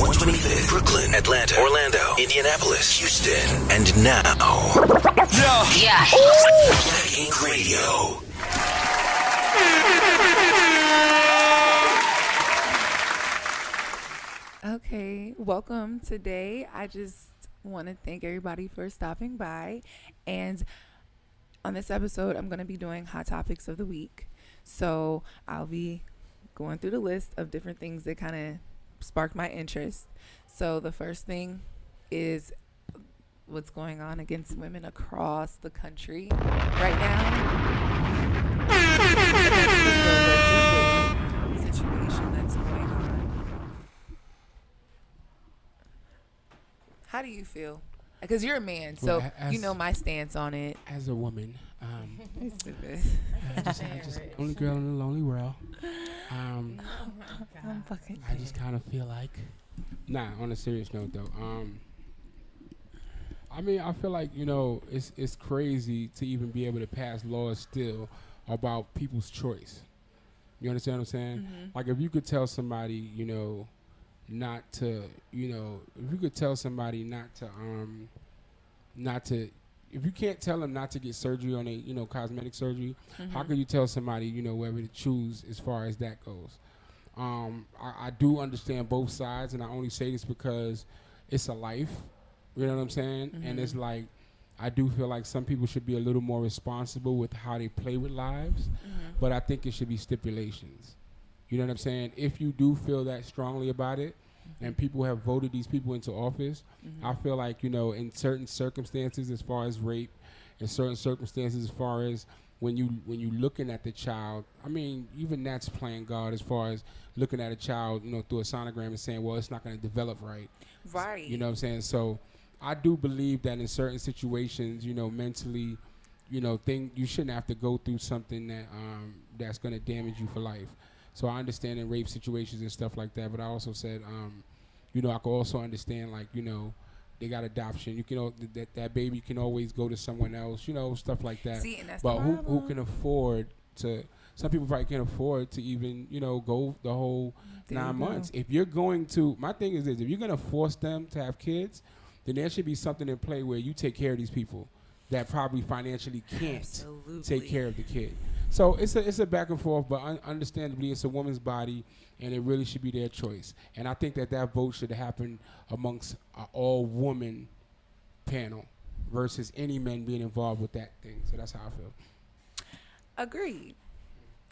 125th, Brooklyn, Atlanta, Orlando, Indianapolis, Houston, and now. Yeah. Black Ink Radio. Okay, welcome today. I just want to thank everybody for stopping by. And on this episode, I'm going to be doing Hot Topics of the Week. So I'll be going through the list of different things that kind of sparked my interest. So the first thing is what's going on against women across the country right now. The Roe versus Wade situation that's going on. How do you feel? Because you're a man, so you know my stance on it. As a woman, Stupid. just only girl in the lonely world. I'm fucking. I just kind of feel like, on a serious note though. I mean, I feel like it's crazy to even be able to pass laws still about people's choice. You understand what I'm saying? Mm-hmm. Like if you could tell somebody, not to, if you could tell somebody if you can't tell them not to get surgery on a, cosmetic surgery, how could you tell somebody, whether to choose as far as that goes? I do understand both sides, and I only say this because it's a life. You know what I'm saying? Mm-hmm. And it's like, I do feel like some people should be a little more responsible with how they play with lives, but I think it should be stipulations. You know what I'm saying? If you do feel that strongly about it, and people have voted these people into office, I feel like, in certain circumstances as far as rape, in certain circumstances as far as when you looking at the child, I mean, even that's playing God as far as looking at a child, through a sonogram and saying, well, it's not going to develop right. Right. You know what I'm saying? So I do believe that in certain situations, mentally, you shouldn't have to go through something that that's going to damage you for life. So I understand in rape situations and stuff like that, but I also said, I could also understand, like, they got adoption. You can that baby can always go to someone else, stuff like that. See, and that's but the who can afford to? Some people probably can't afford to even, go the whole 9 months. If you're going to, my thing is this: if you're gonna force them to have kids, then there should be something in play where you take care of these people that probably financially can't take care of the kid. So it's a back and forth, but understandably, it's a woman's body, and it really should be their choice. And I think that vote should happen amongst an all-woman panel versus any men being involved with that thing. So that's how I feel. Agreed.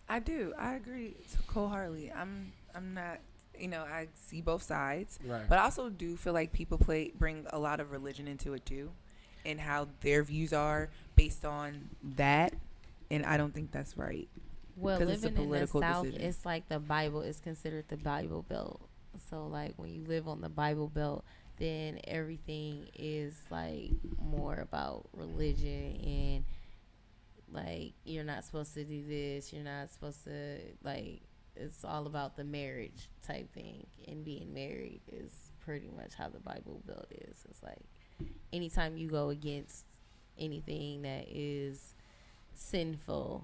I do. I agree wholeheartedly. I'm not. I see both sides, Right. but I also do feel like people bring a lot of religion into it too, and how their views are based on that. And I don't think that's right. Well, living in the South, decision. it's like the Bible is considered the Bible Belt. So, like, when you live on the Bible Belt, then everything is, like, more about religion and, like, you're not supposed to do this. You're not supposed to, like, it's all about the marriage type thing. And being married is pretty much how the Bible Belt is. It's like anytime you go against anything that is sinful,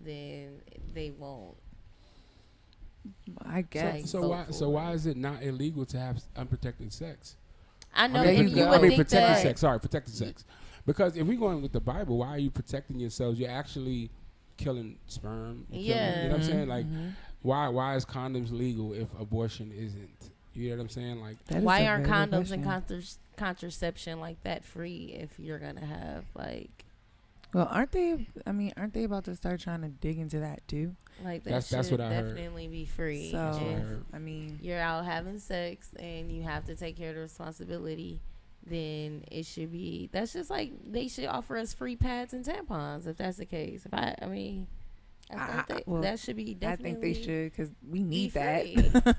then they won't. I guess. So why is it not illegal to have unprotected sex? I know protected sex. Sorry, protected sex. Because if we're going with the Bible, why are you protecting yourselves? You're actually killing sperm. You know what I'm saying? Like, why is condoms legal if abortion isn't? You know what I'm saying? Like, why aren't condoms and contraception like that free if you're gonna have like? Well, aren't they about to start trying to dig into that too? Like that that's should what I heard. definitely be free. So, you're out having sex and you have to take care of the responsibility, then it should be. That's just like they should offer us free pads and tampons if that's the case. That should be definitely. I think they should because we need that.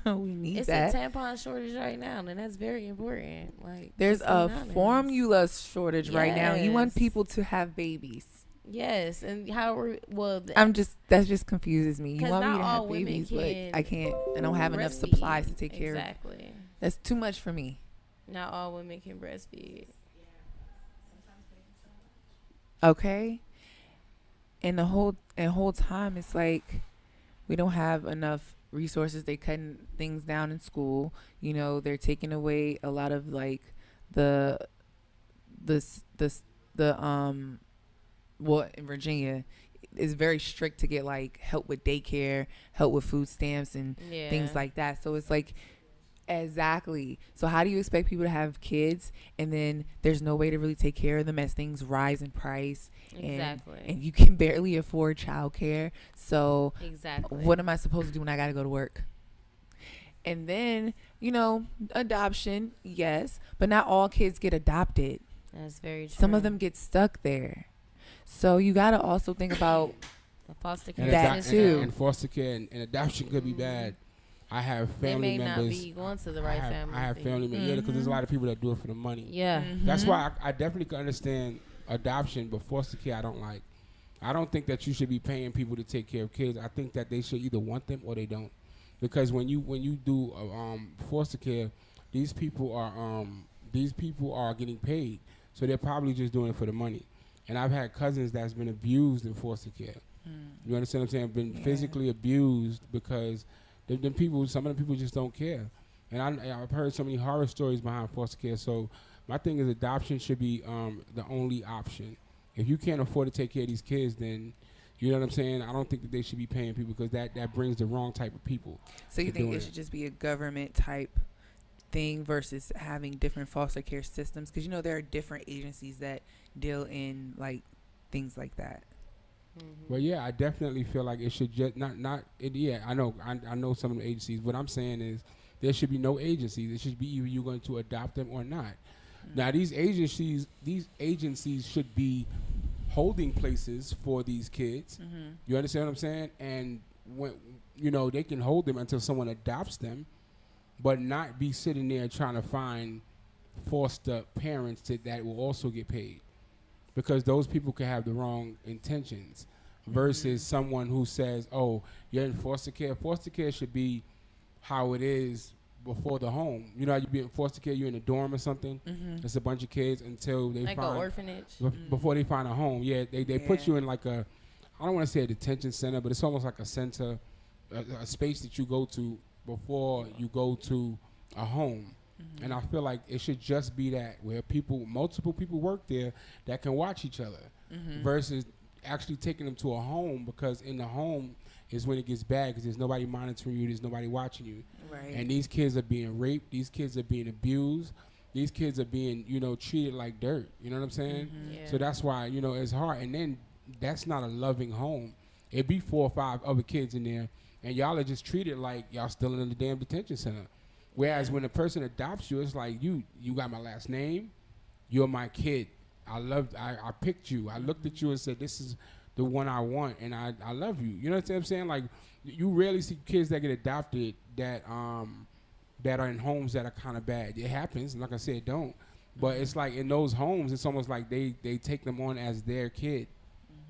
We need it's that. It's a tampon shortage right now, and that's very important. Like there's a formula shortage right now. You want people to have babies. Yes, and that just confuses me. You want me to have women babies, but I can't. I don't have enough supplies to take care of. Exactly. That's too much for me. Not all women can breastfeed. Okay. And the whole time it's like we don't have enough resources. They're cutting things down in school. You know, they're taking away a lot of like the well, in Virginia is very strict to get like help with daycare, help with food stamps and things like that. So it's like, exactly. So how do you expect people to have kids and then there's no way to really take care of them as things rise in price? Exactly. And you can barely afford childcare. So exactly, what am I supposed to do when I got to go to work? And then, you know, adoption, yes, but not all kids get adopted. That's very true. Some of them get stuck there. So you got to also think about the foster care that too. And foster care and adoption could be bad. I have family members. They may not be going to the right family. I have family members, because there's a lot of people that do it for the money. Yeah. That's why I definitely can understand adoption, but foster care I don't like. I don't think that you should be paying people to take care of kids. I think that they should either want them or they don't. Because when you do foster care, these people are getting paid, so they're probably just doing it for the money. And I've had cousins that's been abused in foster care. You understand what I'm saying? Been physically abused because some of the people just don't care. And I've heard so many horror stories behind foster care. So my thing is adoption should be the only option. If you can't afford to take care of these kids, then you know what I'm saying? I don't think that they should be paying people because that brings the wrong type of people. So you think it should just be a government type thing versus having different foster care systems? Because, you know, there are different agencies that deal in, like, things like that. Well, yeah, I definitely feel like it should just I know some of the agencies. What I'm saying is there should be no agencies. It should be either you're going to adopt them or not. Now, these agencies should be holding places for these kids. You understand what I'm saying? And when they can hold them until someone adopts them, but not be sitting there trying to find foster parents that will also get paid, because those people can have the wrong intentions versus someone who says, oh, you're in foster care. Foster care should be how it is before the home. You know how you be in foster care, you're in a dorm or something. It's a bunch of kids until they like find an orphanage before they find a home. Yeah, they put you in like I don't want to say a detention center, but it's almost like a center, a space that you go to before you go to a home. And I feel like it should just be that, where multiple people work there that can watch each other versus actually taking them to a home, because in the home is when it gets bad, because there's nobody monitoring you, there's nobody watching you. Right. And these kids are being raped, these kids are being abused, these kids are being, treated like dirt. You know what I'm saying? Yeah. So that's why, it's hard. And then that's not a loving home. It'd be 4 or 5 other kids in there, and y'all are just treated like y'all still in the damn detention center. Whereas when a person adopts you, it's like you got my last name, you're my kid. I picked you. I looked at you and said, this is the one I want, and I love you. You know what I'm saying? Like, you rarely see kids that get adopted that are in homes that are kind of bad. It happens, like I said, it don't. But it's like in those homes, it's almost like they take them on as their kid.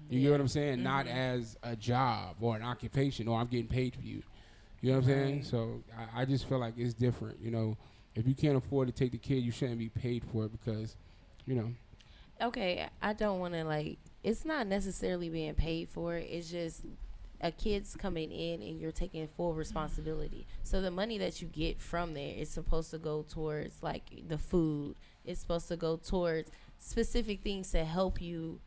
You get what I'm saying? Not as a job or an occupation, or I'm getting paid for you. You know what I'm saying? So I just feel like it's different. If you can't afford to take the kid, you shouldn't be paid for it because, Okay, I don't want to, it's not necessarily being paid for. It's just a kid's coming in and you're taking full responsibility. So the money that you get from there is supposed to go towards, the food. It's supposed to go towards specific things to help you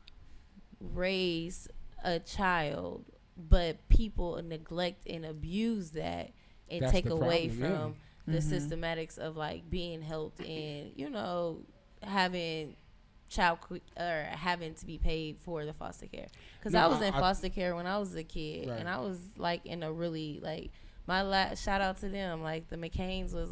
raise a child. But people neglect and abuse that and That's take the away problem, from the systematics of being helped and having having to be paid for the foster care. Because I was in foster care when I was a kid, and I was in a really my shout out to them. The McCains was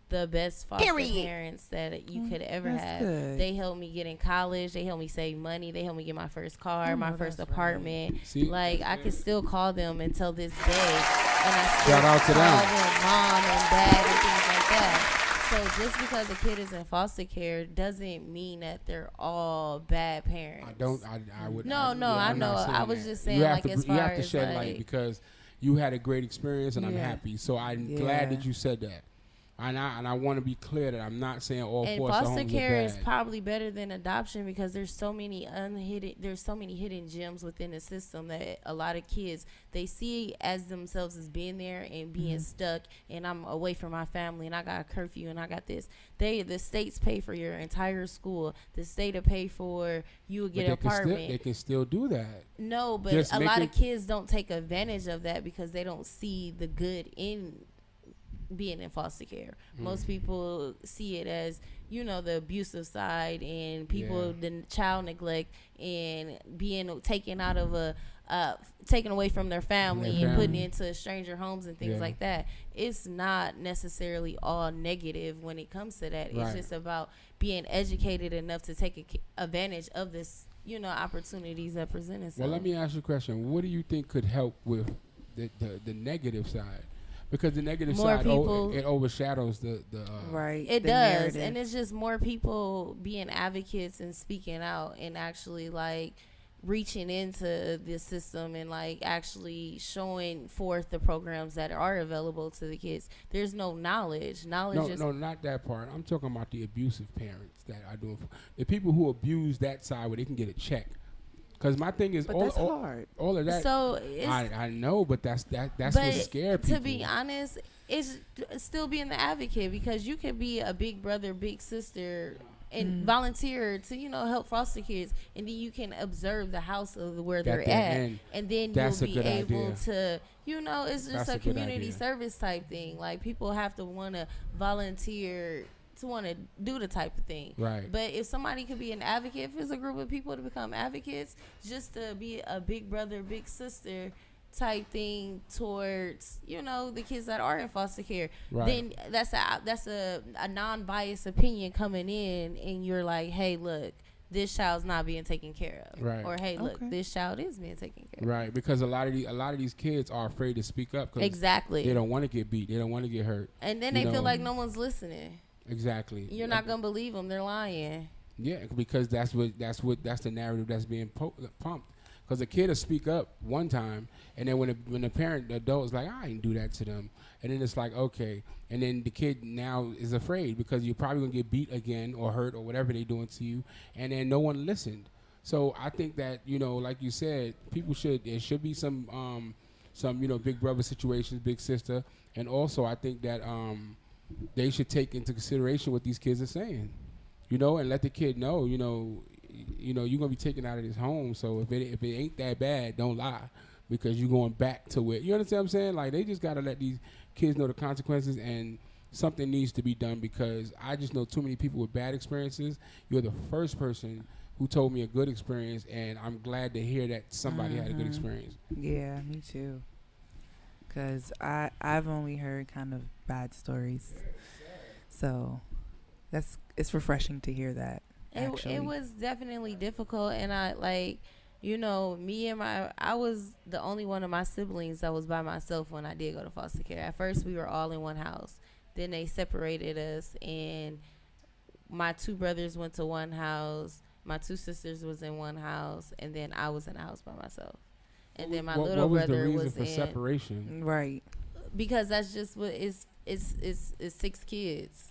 the best foster parents that you could ever have. Good. They helped me get in college. They helped me save money. They helped me get my first car, my first apartment. Right. I can still call them until this day, and I still Shout out to call them. mom and dad and things like that. So just because a kid is in foster care doesn't mean that they're all bad parents. I would. No, I know. I was just saying, you have as far you have to as shed light because you had a great experience, and I'm happy. So I'm glad that you said that. And I want to be clear that I'm not saying all and foster foster homes care are is bad. probably better than adoption because there's so many hidden gems within the system that a lot of kids, they see as themselves as being there and being stuck, and I'm away from my family and I got a curfew and I got this. The states pay for your entire school. The state will pay for you would get an apartment. They can still do that. No, but Just a lot of kids don't take advantage of that because they don't see the good in being in foster care. Most people see it as, you know, the abusive side and people the child neglect and being taken out of taken away from their family and putting into stranger homes and things like that. It's not necessarily all negative when it comes to that. It's just about being educated enough to take advantage of this, you know, opportunities that present itself. Well, let me ask you a question. What do you think could help with the negative side? Because the negative more side, people, it overshadows the right. It the does, narrative. and it's just more people being advocates and speaking out and actually like reaching into the system and like actually showing forth the programs that are available to the kids. There's no knowledge. No, not that part. I'm talking about the abusive parents that are doing the people who abuse that side where they can get a check. Because my thing is, that's hard. All of that. So I know, but that's what scares people. To be honest, it's still being the advocate because you could be a big brother, big sister, and volunteer to, you know, help foster kids, and then you can observe the house of where they're at, and then you'll be able to, you know, it's just a community service type thing. Like people have to want to volunteer to want to do the type of thing. Right. But if somebody could be an advocate, if it's a group of people to become advocates, just to be a big brother, big sister type thing towards, you know, the kids that are in foster care, then that's a non-biased opinion coming in, and you're like, hey, look, this child's not being taken care of, or hey, look, this child is being taken care of. Right, because a lot of these kids are afraid to speak up. Exactly. They don't want to get beat. They don't want to get hurt. And then they feel like no one's listening. Exactly. You're not gonna believe them. They're lying. Yeah, because that's the narrative that's being pumped. Because a kid will speak up one time, and then when the adult is like, I didn't do that to them, and then it's like, okay, and then the kid now is afraid because you're probably gonna get beat again or hurt or whatever they're doing to you, and then no one listened. So I think that, you know, like you said, there should be some you know, big brother situations, big sister, and also I think that they should take into consideration what these kids are saying, you know, and let the kid know, you know, you're gonna be taken out of this home. So if it ain't that bad, don't lie, because you're going back to it. You understand what I'm saying? Like, they just gotta let these kids know the consequences, and something needs to be done, because I just know too many people with bad experiences. You're the first person who told me a good experience, and I'm glad to hear that somebody had a good experience. Yeah, me too. Because I've only heard kind of bad stories. So it's refreshing to hear that. It was definitely difficult, and I, like, you know, I was the only one of my siblings that was by myself when I did go to foster care. At first we were all in one house. Then they separated us, and my two brothers went to one house, my two sisters was in one house, and then I was in a house by myself. And then my little brother was in. What was the reason for separation? Right. Because that's just what it's 6 kids.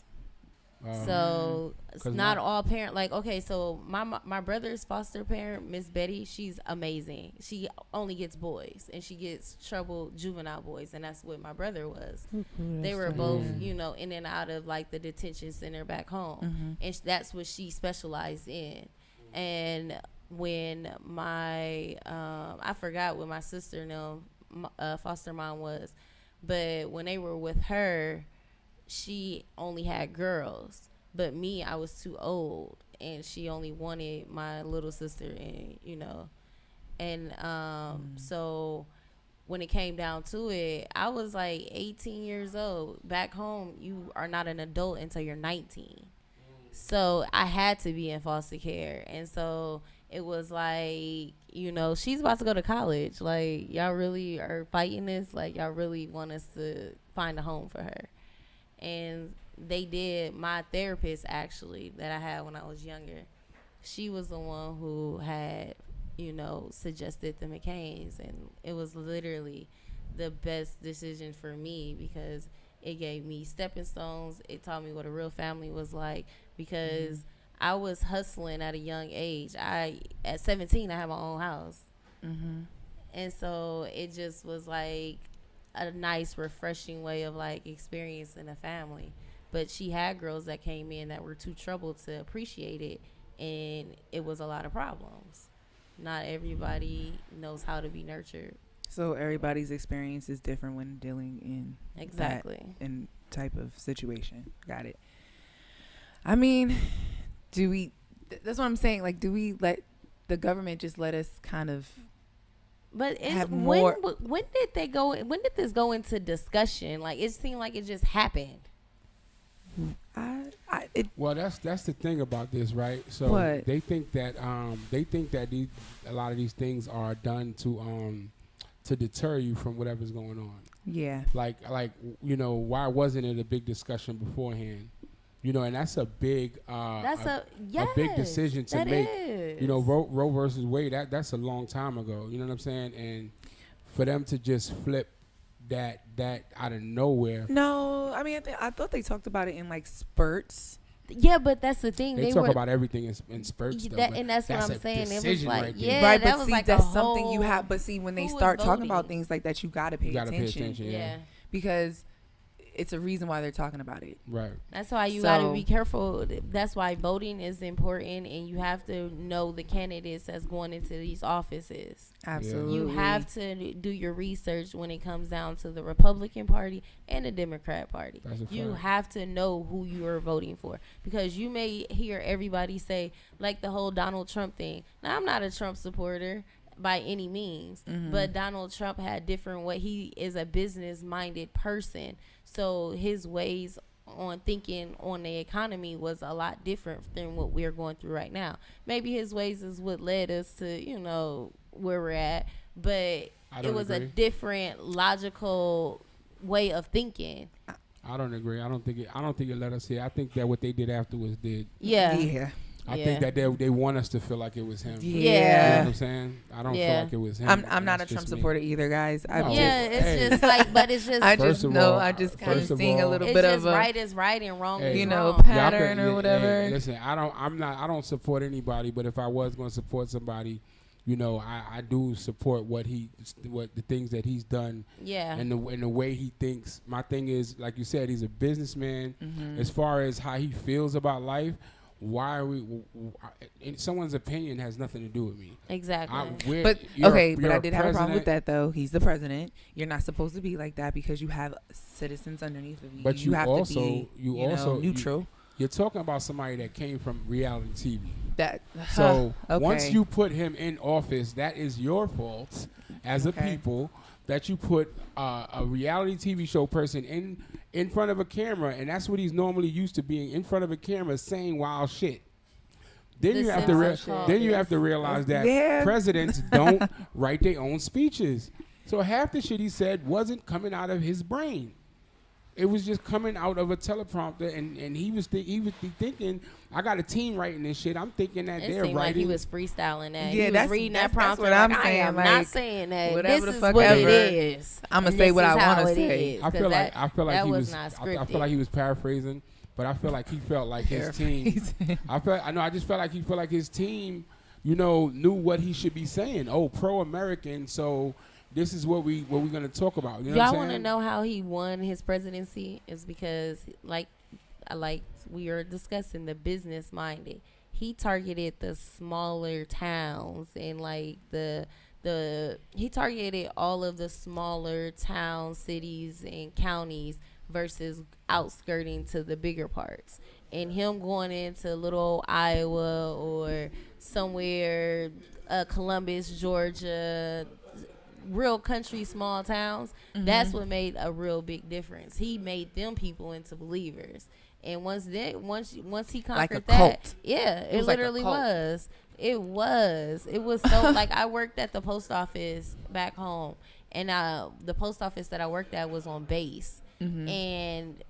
So it's not all parent. Like, okay, so my brother's foster parent, Miss Betty, she's amazing. She only gets boys, and she gets troubled juvenile boys, and that's what my brother was. They were both, you know, in and out of like the detention center back home, and that's what she specialized in. And when my I forgot what my sister foster mom was, but when they were with her, she only had girls, but me, I was too old, and she only wanted my little sister, and you know, and so when it came down to it, I was like 18 years old. Back home, you are not an adult until you're 19. So I had to be in foster care, and so it was like, you know, she's about to go to college. Like, y'all really are fighting this? Like, y'all really want us to find a home for her? And they did. My therapist, actually, that I had when I was younger, she was the one who had, you know, suggested the McCains, and it was literally the best decision for me, because It gave me stepping stones. It taught me what a real family was like, because I was hustling at a young age. At 17, I had my own house. And so it just was like a nice, refreshing way of like experiencing a family. But she had girls that came in that were too troubled to appreciate it, and it was a lot of problems. Not everybody knows how to be nurtured. So everybody's experience is different when dealing in in type of situation. Got it. I mean, that's what I'm saying. Like, do we let the government just let us kind of have more? When did they go? When did this go into discussion? Like, it seemed like it just happened. Well, that's the thing about this, right? So what? they think that a lot of these things are done to deter you from whatever's going on. Yeah. Like why wasn't it a big discussion beforehand? And that's a big a big decision to make. Is. Roe versus Wade, that's a long time ago. You know what I'm saying? And for them to just flip that out of nowhere. No, I mean I thought they talked about it in like spurts. Yeah, but that's the thing. They talk about everything in spurts, though. And that's what I'm saying. It was like, right, that but was see, like that's something you have. But see, when they start talking about things like that, you gotta pay attention. Yeah, because it's a reason why they're talking about it. Right. That's why you gotta be careful. That's why voting is important, and you have to know the candidates that's going into these offices. Absolutely. You have to do your research when it comes down to the Republican Party and the Democrat Party. You have to know who you are voting for, because you may hear everybody say, like the whole Donald Trump thing. Now, I'm not a Trump supporter by any means, but Donald Trump had different way. He is a business-minded person, so his ways on thinking on the economy was a lot different than what we're going through right now. Maybe his ways is what led us to where we're at, but it was a different logical way of thinking. I don't agree. I don't think it let us here. I think that what they did afterwards did. Yeah. I think that they want us to feel like it was him. Yeah. You know what I'm saying? I don't feel like it was him. I'm not a Trump supporter either, guys. It's just but it's just. I just know. I just kind of seeing a little bit of right is right and wrong is wrong. Pattern or whatever. Listen, I don't support anybody, but if I was going to support somebody, I do support what the things that he's done. Yeah. And the way he thinks. My thing is, like you said, he's a businessman. As far as how he feels about life. Why are we? Someone's opinion has nothing to do with me. Exactly. But I did have a problem with that though. He's the president. You're not supposed to be like that because you have citizens underneath of you. But you have also, to be neutral. You're talking about somebody that came from reality TV. So once you put him in office, that is your fault as a people that you put a reality TV show person in front of a camera, and that's what he's normally used to, being in front of a camera saying wild shit. Then you have to realize that presidents don't write their own speeches. So half the shit he said wasn't coming out of his brain. It was just coming out of a teleprompter, and he was thinking, I got a team writing this shit. I'm thinking that they're writing. Like he was freestyling that. Yeah, he was reading that prompter. That's what I'm saying. I am not saying that. Whatever this the fuck is what ever. it is. I'm gonna say what I want to say. I feel like he was. Not scripted. I feel like he was paraphrasing, but I feel like he felt like his team. I just felt like he felt like his team, knew what he should be saying. Oh, pro-American, so. This is what we're gonna talk about. You know Y'all want to know how he won his presidency? Is because like we are discussing the business minded. He targeted the smaller towns and like he targeted all of the smaller towns, cities, and counties versus outskirting to the bigger parts. And him going into little Iowa or somewhere, Columbus, Georgia. Real country, small towns. That's what made a real big difference. He made them people into believers, and once he conquered like that, cult. It literally was. It was so like I worked at the post office back home, and the post office that I worked at was on base, and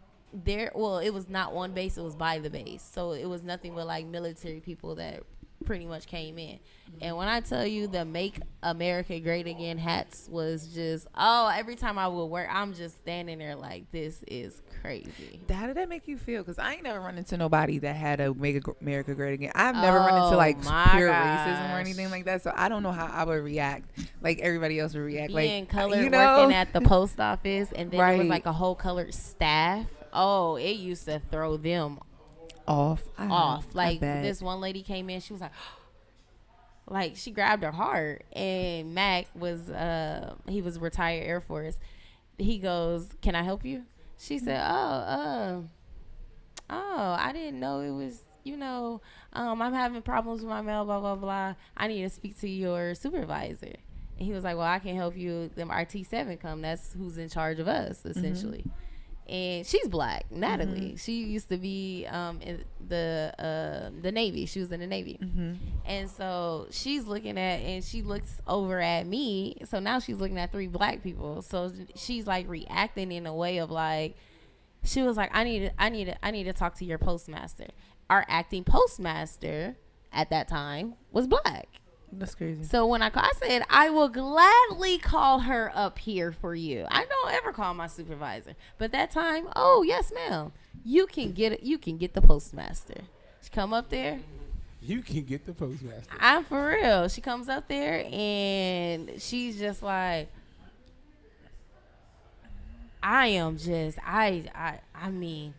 it was not on base, it was by the base, so it was nothing but like military people that pretty much came in. And when I tell you the Make America Great Again hats was just, every time I would wear, I'm just standing there like, this is crazy. How did that make you feel? Because I ain't never run into nobody that had a Make America Great Again. I've never run into like pure racism or anything like that. So I don't know how I would react like everybody else would react. Being like colored, working at the post office, and then there was like a whole colored staff. Oh, it used to throw them off. Like this one lady came in, she was like she grabbed her heart, and Mac was he was retired Air Force. He goes, "Can I help you?" She said, "Oh, I didn't know it was, I'm having problems with my mail, blah blah blah. I need to speak to your supervisor." And he was like, "Well, I can help you. Them RT7 come. That's who's in charge of us, essentially." And she's black, Natalie. She used to be in the Navy. She was in the Navy. And so she's looking at, and she looks over at me. So now she's looking at 3 black people. So she's like reacting in a way of like, she was like, I need to talk to your postmaster. Our acting postmaster at that time was black. That's crazy. So when I said, I will gladly call her up here for you. I don't ever call my supervisor. But that time, oh, yes, ma'am. You can get it. You can get the postmaster. She come up there. You can get the postmaster. I'm for real. She comes up there and she's just like, I am just, I mean,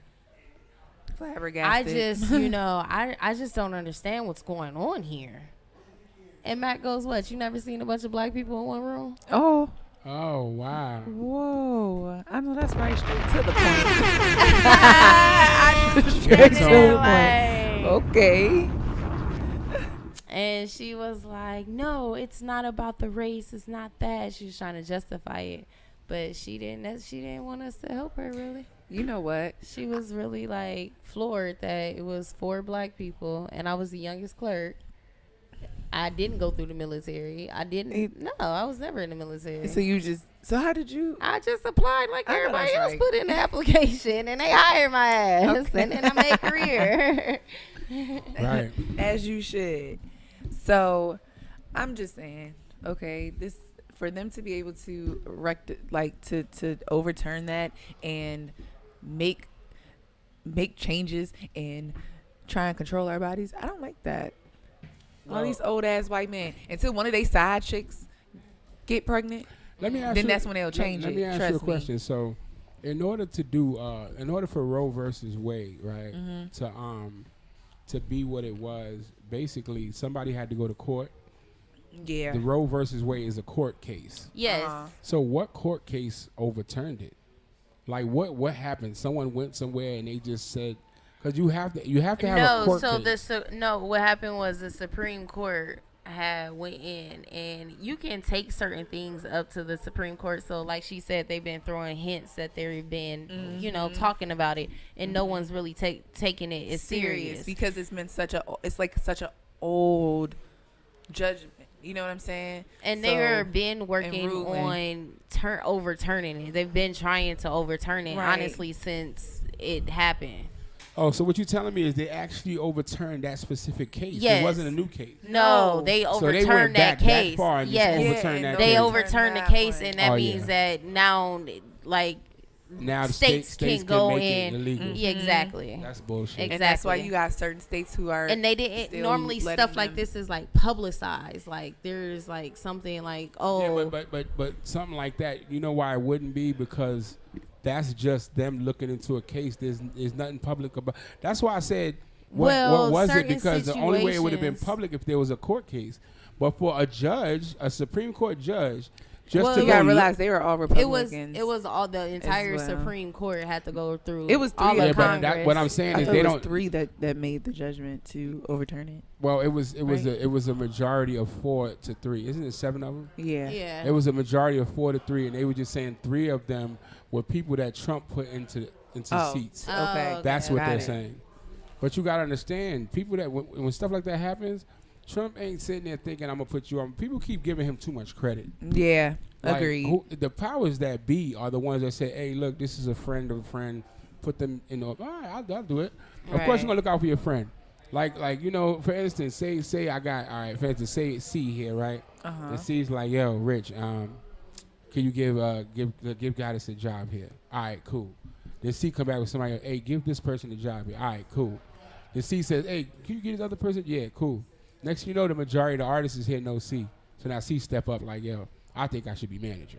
flabbergasted. I just, I just don't understand what's going on here. And Matt goes, "What? You never seen a bunch of black people in one room?" Oh, wow. Whoa. I know that's right. Straight to the point. Straight to the point. Okay. And she was like, "No, it's not about the race. It's not that." She was trying to justify it, but she didn't want us to help her, really. You know what? She was really like floored that it was 4 black people, and I was the youngest clerk. I didn't go through the military. I was never in the military. So how did you? I just applied like everybody else, put in the application, and they hired my ass, and then I made career. Right. As you should. So I'm just saying, okay, this, for them to be able to to overturn that and make changes and try and control our bodies, I don't like that. All these old ass white men, until one of their side chicks get pregnant, that's when they'll change it. Let me ask you a question. So, in order for Roe versus Wade, right, to be what it was, basically somebody had to go to court. Yeah. The Roe versus Wade is a court case. Yes. So, what court case overturned it? Like, what happened? Someone went somewhere and they just said. Because you have to have a court case. What happened was the Supreme Court went in, and you can take certain things up to the Supreme Court. So like she said, they've been throwing hints that they've been, talking about it, and no one's really taking it as serious. Because it's been such a old judgment. You know what I'm saying? And they've been working on overturning it. They've been trying to overturn it, honestly, since it happened. Oh, so what you're telling me is they actually overturned that specific case? Yes. It wasn't a new case? No, they overturned that case. That far and just overturned that case. They overturned the case, and that means that now, now the states can go in. Illegal. Yeah, exactly. That's bullshit. Exactly. And that's why you got certain states who are. And they didn't normally stuff like this is like publicized. Like there's like something like Yeah, but something like that. You know why it wouldn't be? Because that's just them looking into a case. There's nothing public about. That's why I said, what was it? Because the only way it would have been public if there was a court case. But for a judge, a Supreme Court judge, you gotta realize they were all Republicans. It was all the entire Supreme Court had to go through. It was 3 all of Congress. But what I'm saying is they don't 3 that made the judgment to overturn it. Well, it was a majority of 4-3. Isn't it 7 of them? Yeah. It was a majority of 4-3, and they were just saying 3 of them were people that Trump put into seats. Okay, that's what they're saying. But you gotta understand, people that when stuff like that happens, Trump ain't sitting there thinking I'm gonna put you on. People keep giving him too much credit. Yeah, agreed. The powers that be are the ones that say, "Hey, look, this is a friend of a friend. Put them in. All right, I'll do it. Of course, you're gonna look out for your friend. Like for instance, say I got all right. For instance, say C here, right? And C's like, yo, Rich, can you give Goddess a job here? All right, cool. Then C come back with somebody, hey, give this person a job here. All right, cool. Then C says, hey, can you get this other person? Yeah, cool. Next you know, the majority of the artists is here no C. So now C step up like, yo, I think I should be manager.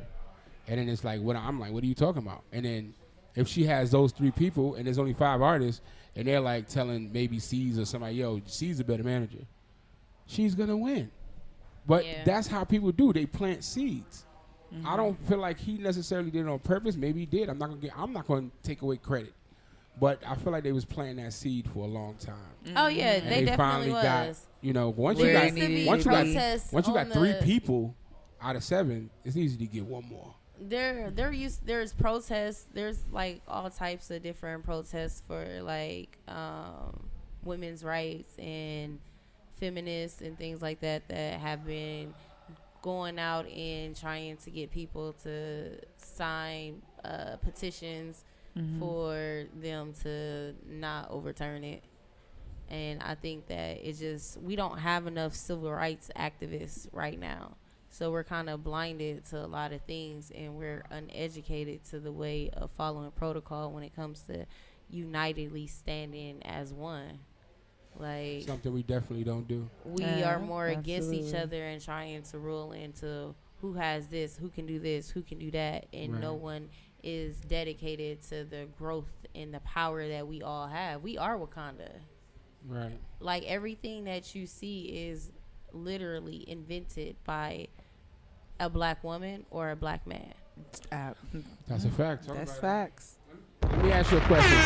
And then it's like, I'm like, what are you talking about? And then if she has those 3 people and there's only 5 artists and they're like telling maybe C's or somebody, yo, C's a better manager, she's going to win. But that's how people do. They plant seeds. Mm-hmm. I don't feel like he necessarily did it on purpose. Maybe he did. I'm not going to take away credit. But I feel like they was planting that seed for a long time. Mm-hmm. Oh yeah, and they definitely got, once you got 3 people out of 7, it's easy to get one more. There's protests. There's like all types of different protests for like women's rights and feminists and things like that have been going out and trying to get people to sign petitions for them to not overturn it. And I think that we don't have enough civil rights activists right now. So we're kind of blinded to a lot of things, and we're uneducated to the way of following protocol when it comes to unitedly standing as one. Like something we definitely don't do. We are more against each other and trying to rule into who has this, who can do this, who can do that, and no one is dedicated to the growth and the power that we all have. We are Wakanda. Right. Like everything that you see is literally invented by a black woman or a black man. That's a fact. That's facts. Let me ask you a question.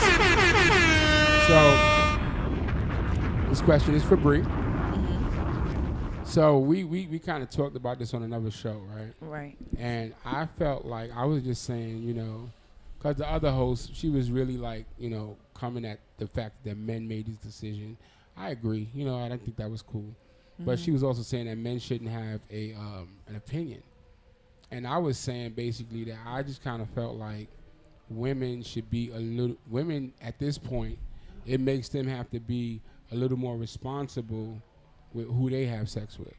So this question is for Bree. So we kind of talked about this on another show, right? Right. And I felt like I was just saying, because the other host, she was really like, coming at the fact that men made this decision. I agree. I don't think that was cool. But she was also saying that men shouldn't have an opinion. And I was saying basically that I just kind of felt like women should be women at this point, it makes them have to be a little more responsible with who they have sex with.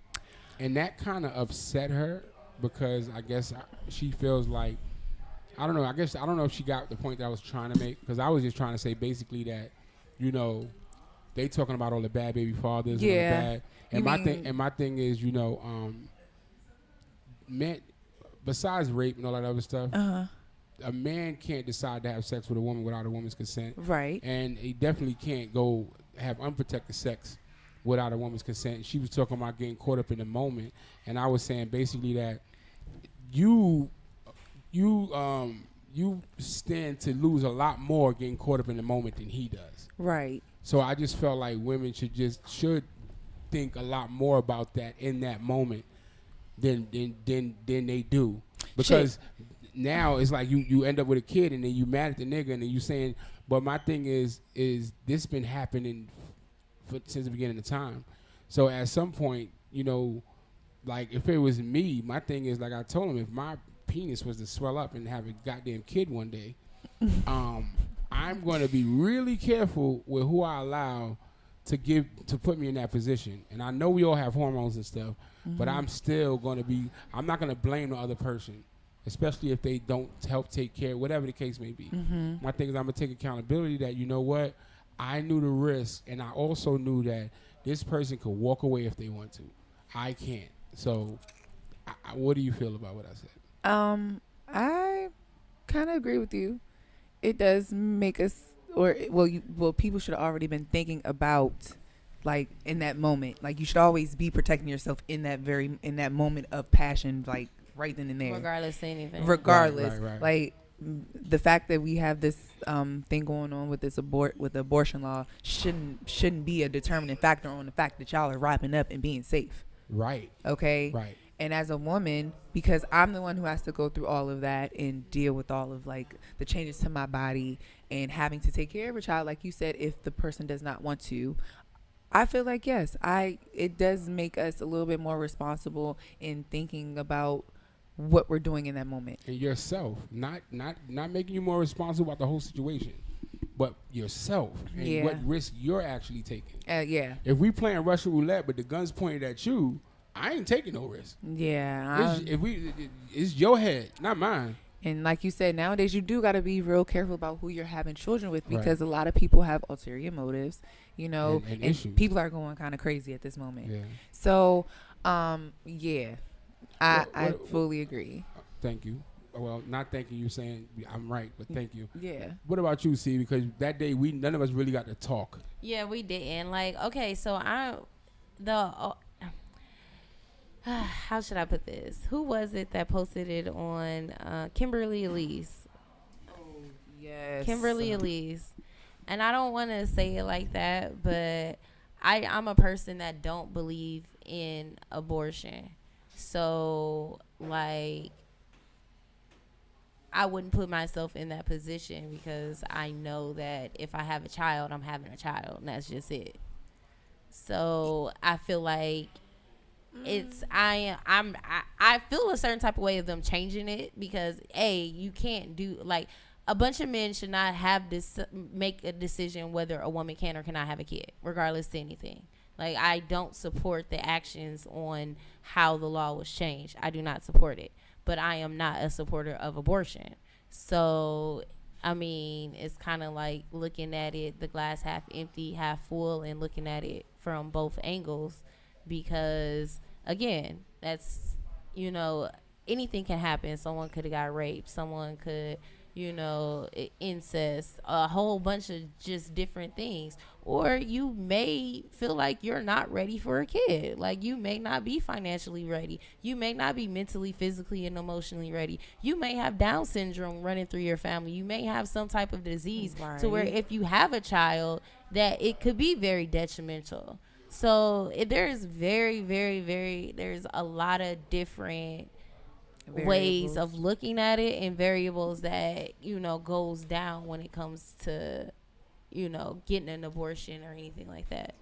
And that kind of upset her because I guess she feels like, I don't know, I don't know if she got the point that I was trying to make, because I was just trying to say basically that, they talking about all the bad baby fathers and all the bad. And my thing is, men, besides rape and all that other stuff, a man can't decide to have sex with a woman without a woman's consent. Right. And he definitely can't go have unprotected sex without a woman's consent. She was talking about getting caught up in the moment, and I was saying basically that you stand to lose a lot more getting caught up in the moment than he does. Right. So I just felt like women should think a lot more about that in that moment than they do, because now it's like you end up with a kid and then you mad at the nigga and then you saying, but my thing is this been happening since the beginning of time. So at some point, like if it was me, my thing is, like I told him, if my penis was to swell up and have a goddamn kid one day, I'm going to be really careful with who I allow to put me in that position. And I know we all have hormones and stuff, but I'm still going to I'm not going to blame the other person, especially if they don't help take care, whatever the case may be. My thing is I'm going to take accountability that, you know what, I knew the risk, and I also knew that this person could walk away if they want to. I can't. So what do you feel about what I said? I kind of agree with you. It does make us, people should have already been thinking about, like, in that moment. Like, you should always be protecting yourself in that moment of passion, like, right then and there. Regardless of anything. Regardless. Right. Like, the fact that we have this thing going on with this with the abortion law shouldn't be a determining factor on the fact that y'all are wrapping up and being safe. Right. Okay? Right. And as a woman, because I'm the one who has to go through all of that and deal with all of, like, the changes to my body and having to take care of a child, like you said, if the person does not want to, I feel like, yes, it does make us a little bit more responsible in thinking about what we're doing in that moment. And yourself, not making you more responsible about the whole situation, but yourself and what risk you're actually taking. Yeah. If we playing Russian roulette, but the gun's pointed at you, I ain't taking no risk. Yeah. It's your head, not mine. And like you said, nowadays you do got to be real careful about who you're having children with, because a lot of people have ulterior motives, you know, and people are going kind of crazy at this moment. Yeah. So, I fully agree. Thank you. Well, not thanking you, saying I'm right, but thank you. Yeah. What about you, C? Because that day none of us really got to talk. Yeah, we didn't. Like, okay, so how should I put this? Who was it that posted it on Kimberly Elise? Oh, yes. Kimberly Elise. And I don't want to say it like that, but I'm a person that don't believe in abortion. So, like, I wouldn't put myself in that position, because I know that if I have a child, I'm having a child, and that's just it. So I feel like I feel a certain type of way of them changing it, because you can't do, like, a bunch of men should not have this make a decision whether a woman can or cannot have a kid, regardless to anything. Like, I don't support the actions on how the law was changed. I do not support it, but I am not a supporter of abortion. So, I mean, it's kind of like looking at it, the glass half empty, half full, and looking at it from both angles, because, again, that's, you know, anything can happen. Someone could have got raped. Someone could, you know, incest, a whole bunch of just different things. Or you may feel like you're not ready for a kid. Like, you may not be financially ready. You may not be mentally, physically, and emotionally ready. You may have Down syndrome running through your family. You may have some type of disease to where if you have a child, that it could be very detrimental. So there's there's a lot of different ways of looking at it, and variables that, you know, goes down when it comes to, you know, getting an abortion or anything like that.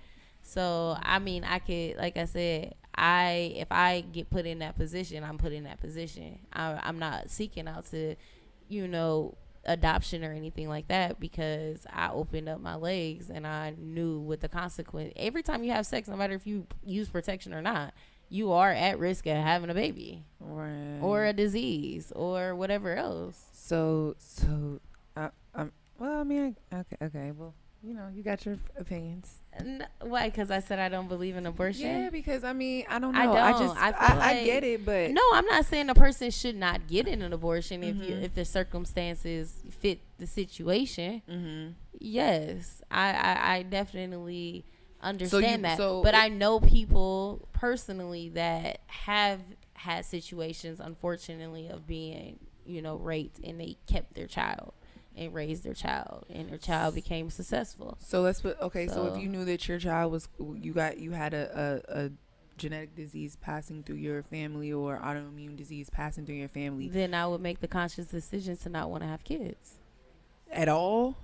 So, I mean, I could, like I said, if I get put in that position, I'm put in that position. I'm not seeking out to, you know, adoption or anything like that, because I opened up my legs and I knew what the consequence. Every time you have sex, no matter if you use protection or not, you are at risk of having a baby, right, or a disease or whatever else. So well, I mean, okay, well, you know, you got your opinions. Why? Because I said I don't believe in abortion? Yeah, because, I mean, I don't know. I get it, but... No, I'm not saying a person should not get an abortion if the circumstances fit the situation. Mm-hmm. Yes, I definitely understand that. But I know people personally that have had situations, unfortunately, of being, you know, raped, and they kept their child and raised their child, and their child became successful. So let's put, so if you knew that your child was, you had a genetic disease passing through your family, or autoimmune disease passing through your family, then I would make the conscious decision to not want to have kids at all.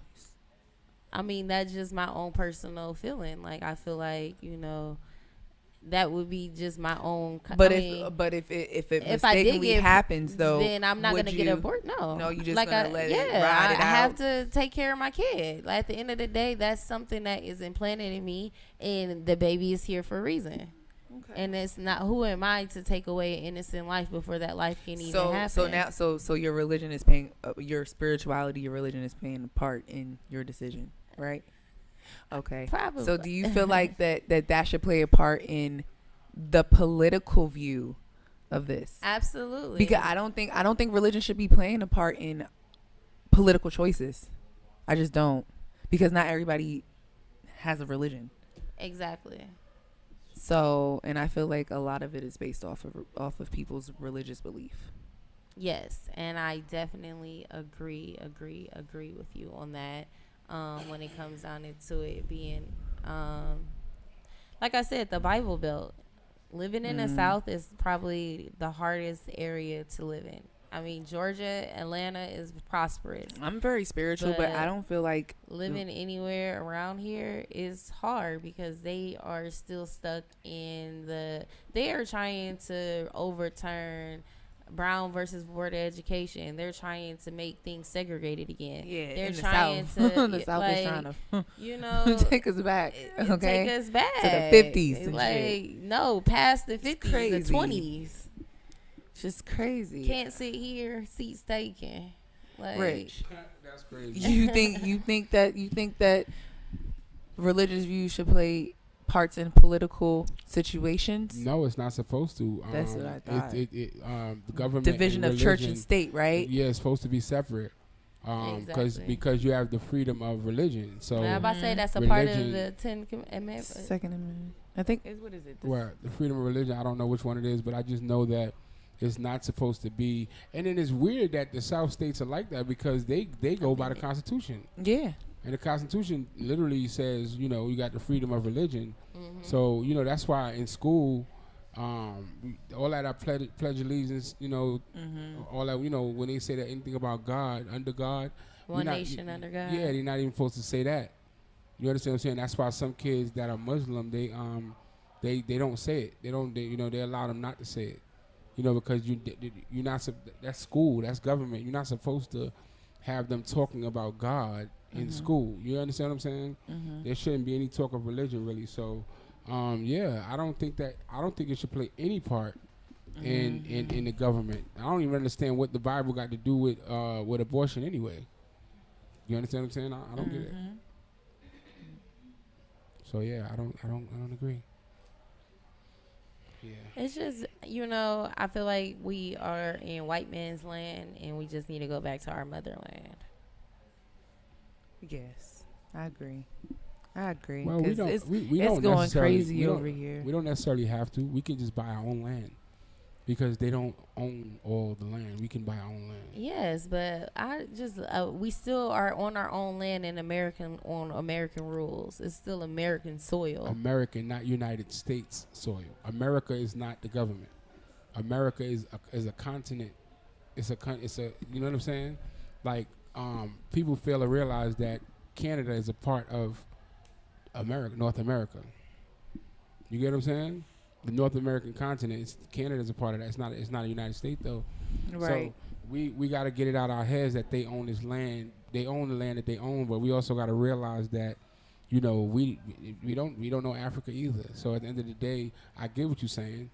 I mean, that's just my own personal feeling. Like, I feel like, you know, that would be just my own. But if mistakenly happens, though, then I'm not gonna get aborted. No, you just gonna let it ride it out. I have to take care of my kid. Like, at the end of the day, that's something that is implanted in me, and the baby is here for a reason. Okay. And it's not, who am I to take away an innocent life before that life can even happen? So your religion is paying, your spirituality, your religion is playing a part in your decision, right? Okay. Probably. So do you feel like that should play a part in the political view of this? Absolutely. Because I don't think religion should be playing a part in political choices. I just don't. Because not everybody has a religion. Exactly. So, and I feel like a lot of it is based off of people's religious belief. Yes, and I definitely agree with you on that. When it comes down to it being, like I said, the Bible Belt. Living in the South is probably the hardest area to live in. I mean, Georgia, Atlanta is prosperous. I'm very spiritual, but I don't feel like living anywhere around here is hard, because they are still stuck in they are trying to overturn Brown versus Board of Education. They're trying to make things segregated again. Yeah, they're in trying the South. to The South is trying to, you know, take us back. Okay, take us back to the 50s. And like shit. no, past the 50s, the 20s. Just crazy. Can't sit here, seats taken. Like, Rich, that's crazy. you think that religious views should play parts in political situations? No, it's not supposed to. That's what I thought. The government Division of church and state, right? Yeah, it's supposed to be separate. Because you have the freedom of religion. So I'm about to say that's a part of the 10 Commandments. Second Amendment. I think what is it? Well, the freedom of religion. I don't know which one it is, but I just know that it's not supposed to be. And then it's weird that the South states are like that because they go by the Constitution. Yeah. And the Constitution literally says, you know, you got the freedom of religion. Mm-hmm. So, you know, that's why in school, all that I pledge allegiance, you know, all that, you know, when they say that anything about God, under God. One nation under God. Yeah, they're not even supposed to say that. You understand what I'm saying? That's why some kids that are Muslim, they don't say it. They allow them not to say it. You know, because you're not, that's school, that's government. You're not supposed to have them talking about God in school. You understand what I'm saying? There shouldn't be any talk of religion really. So, yeah, I don't think it should play any part in the government. I don't even understand what the Bible got to do with abortion anyway. You understand what I'm saying? I don't get it. So yeah, I don't agree. Yeah. It's just, you know, I feel like we are in white man's land and we just need to go back to our motherland. Yes, I agree. Well, we don't. It's going crazy over here. We don't necessarily have to. We can just buy our own land because they don't own all the land. We can buy our own land. Yes, but we still are on our own land and American rules. It's still American soil. American, not United States soil. America is not the government. America is a continent. It's a you know what I'm saying? Like people fail to realize that Canada is a part of America, North America. You get what I'm saying? The North American continent, Canada's a part of that. It's not a United States though. Right. So we got to get it out of our heads that they own this land. They own the land that they own, but we also got to realize that, you know, we don't know Africa either. So at the end of the day, I get what you're saying,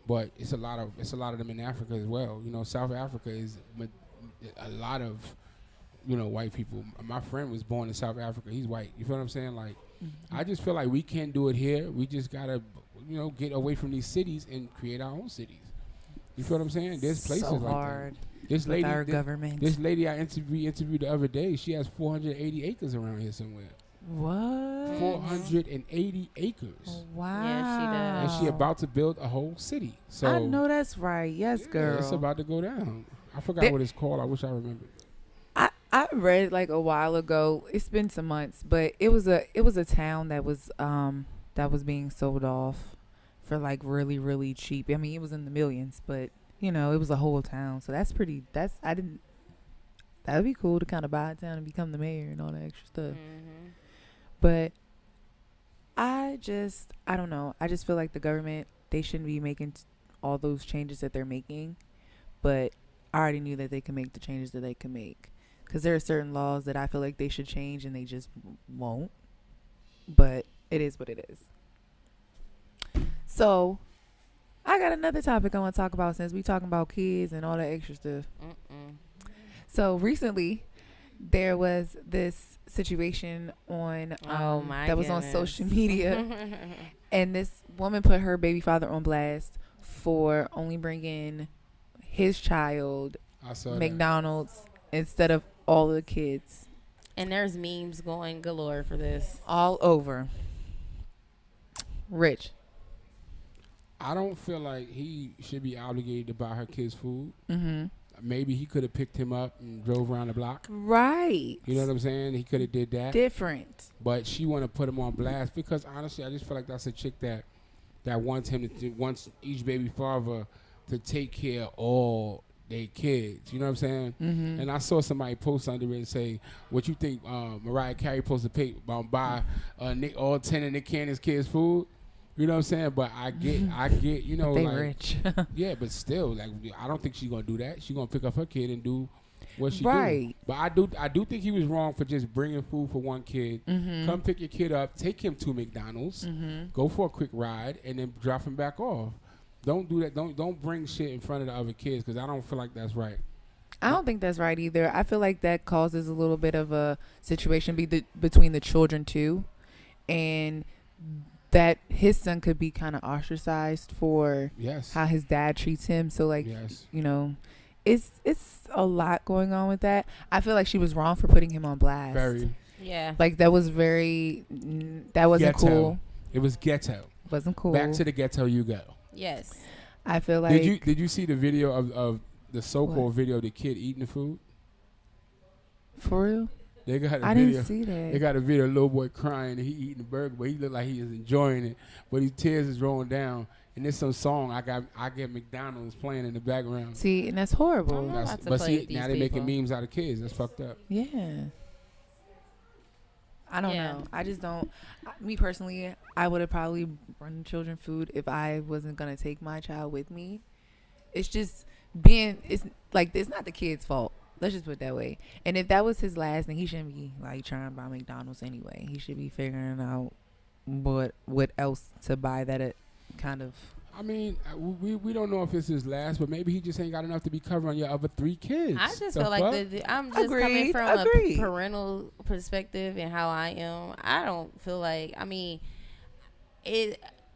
but it's a lot of them in Africa as well. You know, South Africa is a lot of, you know, white people. My friend was born in South Africa. He's white. You feel what I'm saying? Like, I just feel like we can't do it here. We just gotta, you know, get away from these cities and create our own cities. You feel what I'm saying? There's places like hard that. This lady, our government. This lady I interviewed the other day, she has 480 acres around here somewhere. What? 480 acres. Oh, wow. Yeah, she does. And she about to build a whole city. So I know that's right. Yes, girl. It's about to go down. I forgot what it's called. I wish I remembered. I read like a while ago. It's been some months, but it was a town that was being sold off for like really, really cheap. I mean, it was in the millions, but you know, it was a whole town. So that would be cool to kind of buy a town and become the mayor and all that extra stuff. But I don't know. I just feel like the government, they shouldn't be making all those changes that they're making, but I already knew that they could make the changes that they can make. Because there are certain laws that I feel like they should change and they just won't. But it is what it is. So, I got another topic I want to talk about since we talking about kids and all that extra stuff. So, recently, there was this situation on that was on social media. And this woman put her baby father on blast for only bringing his child McDonald's instead of all the kids. And there's memes going galore for this. All over. Rich. I don't feel like he should be obligated to buy her kids food. Maybe he could have picked him up and drove around the block. Right. You know what I'm saying? He could have did that. Different. But she want to put him on blast because honestly, I just feel like that's a chick that wants each baby father to take care of all they kids, you know what I'm saying? And I saw somebody post under it and say, "What you think Mariah Carey supposed to pay buy all 10 of Nick Cannon's kids food?" You know what I'm saying? But I get, you know, they like, rich. yeah, but still, like, I don't think she's gonna do that. She's gonna pick up her kid and do what she do. Right. But I do think he was wrong for just bringing food for one kid. Come pick your kid up, take him to McDonald's, go for a quick ride, and then drop him back off. Don't do that. Don't bring shit in front of the other kids, because I don't feel like that's right. I don't think that's right either. I feel like that causes a little bit of a situation between the children too, and that his son could be kind of ostracized for how his dad treats him. So like, you know, it's a lot going on with that. I feel like she was wrong for putting him on blast. Very. Yeah. Like that wasn't ghetto. cool. It was ghetto. Wasn't cool. Back to the ghetto you go. Yes. I feel like. Did you see the video of the so-called video of the kid eating the food? For real? They got a I video. didn't see that. They got a video of a little boy crying and he eating the burger, but he looked like he is enjoying it. But his tears is rolling down. And there's some song I get McDonald's playing in the background. See, and that's horrible. But see, now they're making memes out of kids. That's fucked up. Yeah. I don't know. I just don't. Me personally, I would have probably run children food if I wasn't gonna take my child with me. It's just it's like it's not the kid's fault. Let's just put it that way. And if that was his last thing, he shouldn't be like trying to buy McDonald's anyway. He should be figuring out what else to buy that it kind of. I mean, we don't know if it's his last, but maybe he just ain't got enough to be covering your other 3 kids. I just feel like I'm just coming from a parental perspective and how I am. I don't feel like, I mean,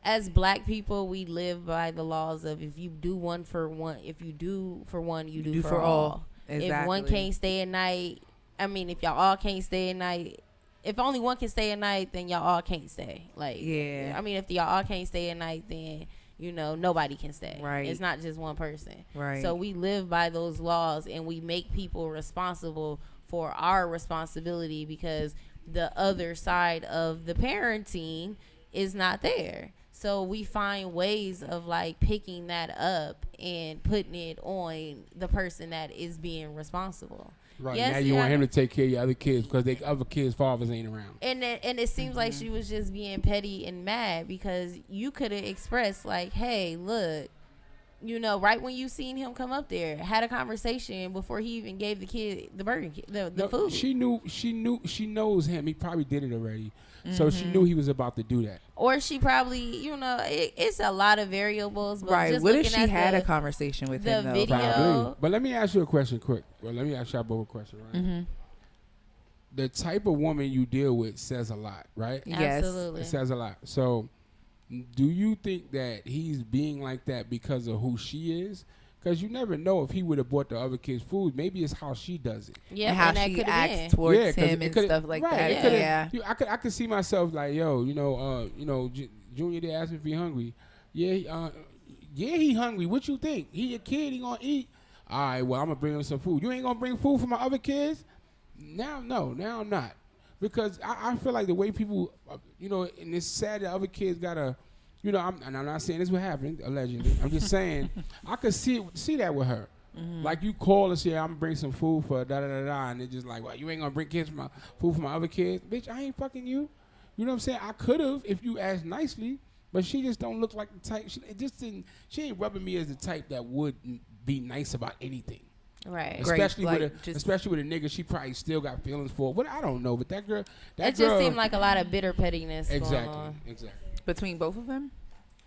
as black people, we live by the laws of if you do one for one, if you do for one, you do for all. Exactly. If one can't stay at night, I mean, if y'all all can't stay at night, if only one can stay at night, then y'all all can't stay. Like, I mean, if y'all all can't stay at night, then, you know, nobody can stay. Right. It's not just one person. Right. So we live by those laws and we make people responsible for our responsibility because the other side of the parenting is not there. So we find ways of like picking that up and putting it on the person that is being responsible. Right. Yes, now you want him to take care of your other kids because the other kids' fathers ain't around. And it seems like she was just being petty and mad because you could have expressed like, hey, look, you know, right when you seen him come up there, had a conversation before he even gave the kid the burger, the food. She knows him. He probably did it already. So she knew he was about to do that. Or she probably, you know, it's a lot of variables. But right. Just what if she had a conversation with him, though? Video. Probably. But let me ask you a question quick. Well, let me ask y'all both a question, right? The type of woman you deal with says a lot, right? Yes. Absolutely. It says a lot. So do you think that he's being like that because of who she is? Because you never know if he would have bought the other kids food. Maybe it's how she does it. Yeah, and how she acts towards him and stuff like that. Yeah. I could see myself like, yo, Junior, they asked me if he hungry. Yeah, he hungry. What you think? He a kid. He gonna eat. All right, well, I'm gonna bring him some food. You ain't gonna bring food for my other kids? Now I'm not. Because I feel like the way people, and it's sad that other kids gotta. I'm not saying this would happen, allegedly. I'm just saying I could see that with her. Like you call and say, I'm going to bring some food for da-da-da-da, and it's just like, well, you ain't going to bring food for my other kids? Bitch, I ain't fucking you. You know what I'm saying? I could have if you asked nicely, but she just don't look like the type. She ain't rubbing me as the type that would be nice about anything. Right. Especially with a nigga she probably still got feelings for. But I don't know. But that girl. It just seemed like a lot of bitter pettiness going on. Exactly. Between both of them?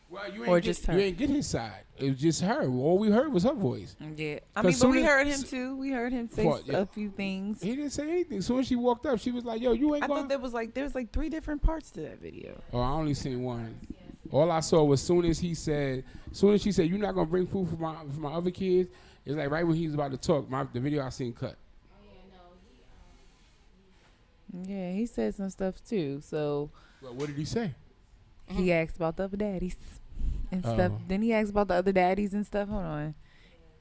Well, you ain't get his side. It was just her. All we heard was her voice. Yeah. I mean, but we heard him too. We heard him say a few things. He didn't say anything. As soon as she walked up, she was like, yo, you ain't going. I thought there was like 3 different parts to that video. Oh, I only seen one. All I saw was soon as she said, you're not going to bring food for my other kids, it's like right when he was about to talk, the video I seen cut. Yeah, he said some stuff too. So. Well, what did he say? He asked about the other daddies and stuff. Then he asked about the other daddies and stuff. Hold on.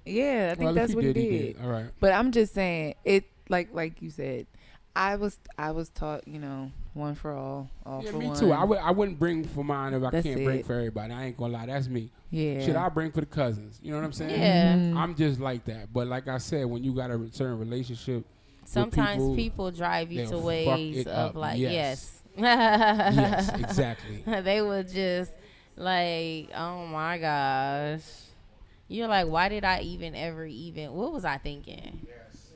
Yeah, I think that's what he did. All right. But I'm just saying, it like you said, I was taught, one for all for one. Yeah, me too. I wouldn't bring for mine if I can't bring for everybody. I ain't gonna lie, that's me. Yeah. Should I bring for the cousins? You know what I'm saying? Yeah. I'm just like that. But like I said, when you got a certain relationship, sometimes people drive you to ways of like, yes. Yes, exactly. They would just Like, oh my gosh. You're like, why did I what was I thinking? Yes.